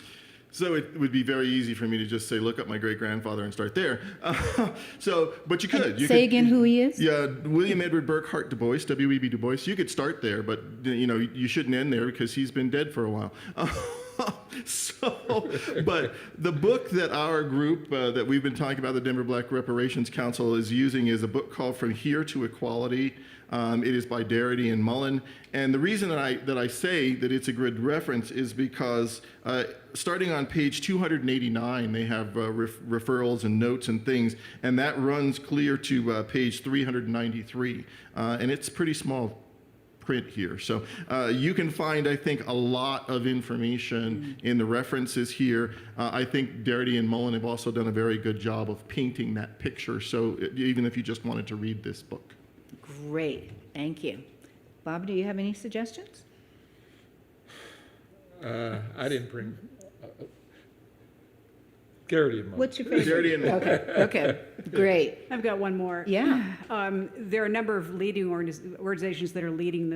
So it would be very easy for me to just say, look up my great-grandfather and start there. But you could. Say again who he is? Yeah, William Edward Burghardt Du Bois, W.E.B. Du Bois. You could start there, but you shouldn't end there because he's been dead for a while. But the book that our group that we've been talking about, the Denver Black Reparations Council, is using is a book called From Here to Equality. It is by Darity and Mullen. And the reason that I say that it's a good reference is because starting on page 289, they have referrals and notes and things, and that runs clear to page 393. And it's pretty small print here. So you can find, I think, a lot of information in the references here. I think Darity and Mullen have also done a very good job of painting that picture. So even if you just wanted to read this book. Great, thank you. Bob, do you have any suggestions? I didn't bring. Garrity and Mullen. What's your favorite? Darity and Mullen. Okay, great. I've got one more. Yeah. There are a number of leading organizations that are leading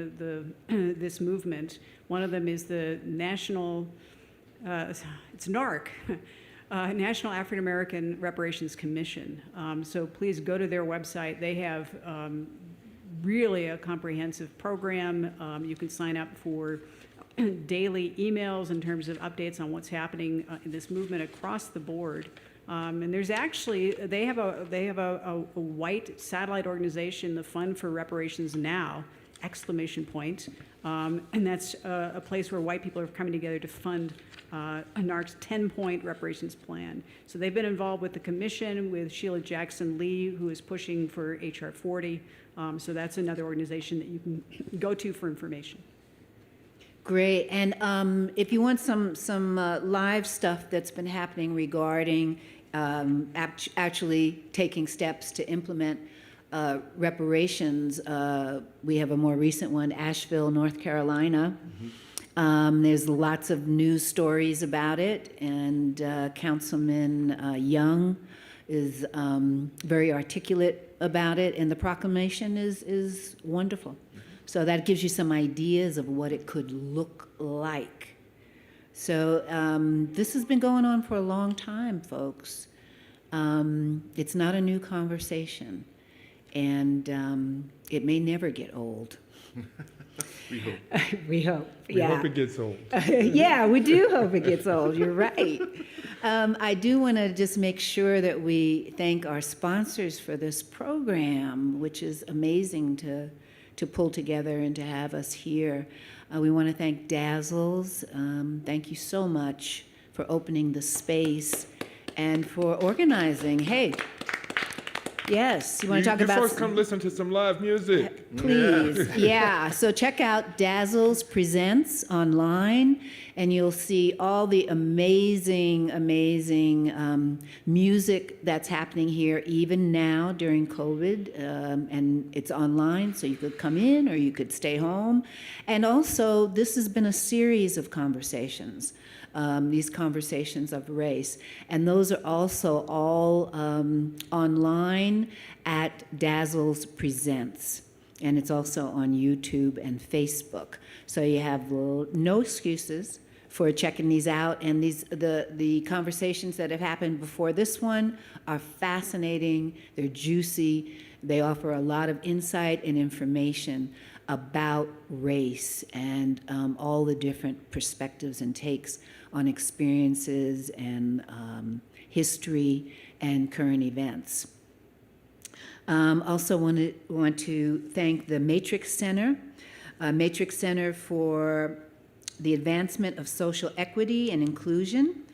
this movement. One of them is the National, it's NARC, National African American Reparations Commission. So please go to their website. They have really a comprehensive program. You can sign up for daily emails in terms of updates on what's happening in this movement across the board. And there's actually, they have a white satellite organization, the Fund for Reparations Now, ! And that's a place where white people are coming together to fund NARC's 10-point reparations plan. So they've been involved with the commission, with Sheila Jackson Lee, who is pushing for HR 40. So that's another organization that you can go to for information. Great, and if you want some live stuff that's been happening regarding actually taking steps to implement reparations, we have a more recent one, Asheville, North Carolina. There's lots of news stories about it, and Councilman Young is very articulate about it, and the proclamation is wonderful. So that gives you some ideas of what it could look like. So this has been going on for a long time, folks. It's not a new conversation, and it may never get old. We hope. We hope. We hope it gets old. Yeah, we do hope it gets old. You're right. I do want to just make sure that we thank our sponsors for this program, which is amazing to pull together and to have us here. We want to thank Dazzles. Thank you so much for opening the space and for organizing. Hey, yes, you want to talk about... You folks come listen to some live music. Please, yeah. So check out Dazzles Presents online, and you'll see all the amazing, amazing music that's happening here, even now during COVID. And it's online, so you could come in or you could stay home. And also, this has been a series of conversations. These conversations of race. And those are also all online at Dazzles Presents. And it's also on YouTube and Facebook. So you have no excuses for checking these out. And the conversations that have happened before this one are fascinating. They're juicy. They offer a lot of insight and information about race and all the different perspectives and takes on experiences and history and current events. Also want to thank the Matrix Center for the advancement of social equity and inclusion,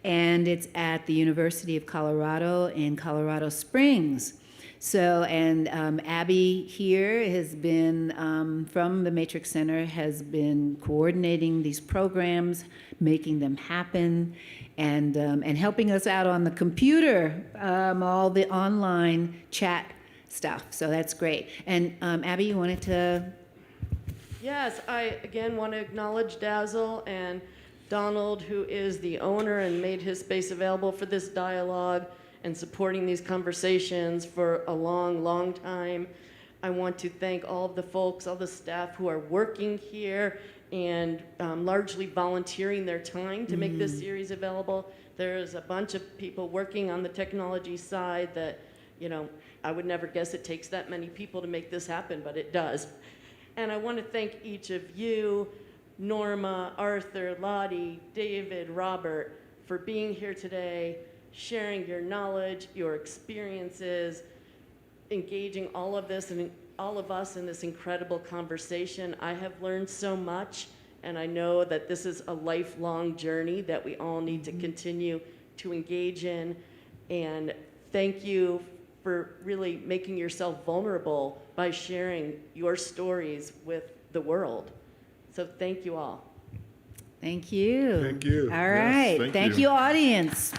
and it's at the University of Colorado in Colorado Springs. So, and Abby here has been, from the Matrix Center, has been coordinating these programs, making them happen, and helping us out on the computer, all the online chat stuff. So that's great. And Abby, you wanted to? Yes, I again want to acknowledge Dazzle and Donald, who is the owner and made his space available for this dialogue and supporting these conversations for a long, long time. I want to thank all of the folks, all the staff who are working here and largely volunteering their time to make this series available. There's a bunch of people working on the technology side that, you know, I would never guess it takes that many people to make this happen, but it does. And I want to thank each of you, Norma, Arthur, Lotte, David, Robert, for being here today, sharing your knowledge, your experiences, engaging all of this and all of us in this incredible conversation. I have learned so much, and I know that this is a lifelong journey that we all need to continue to engage in. And thank you for really making yourself vulnerable by sharing your stories with the world. So thank you all. Thank you. Thank you. All Yes, right. thank Thank you. you, audience.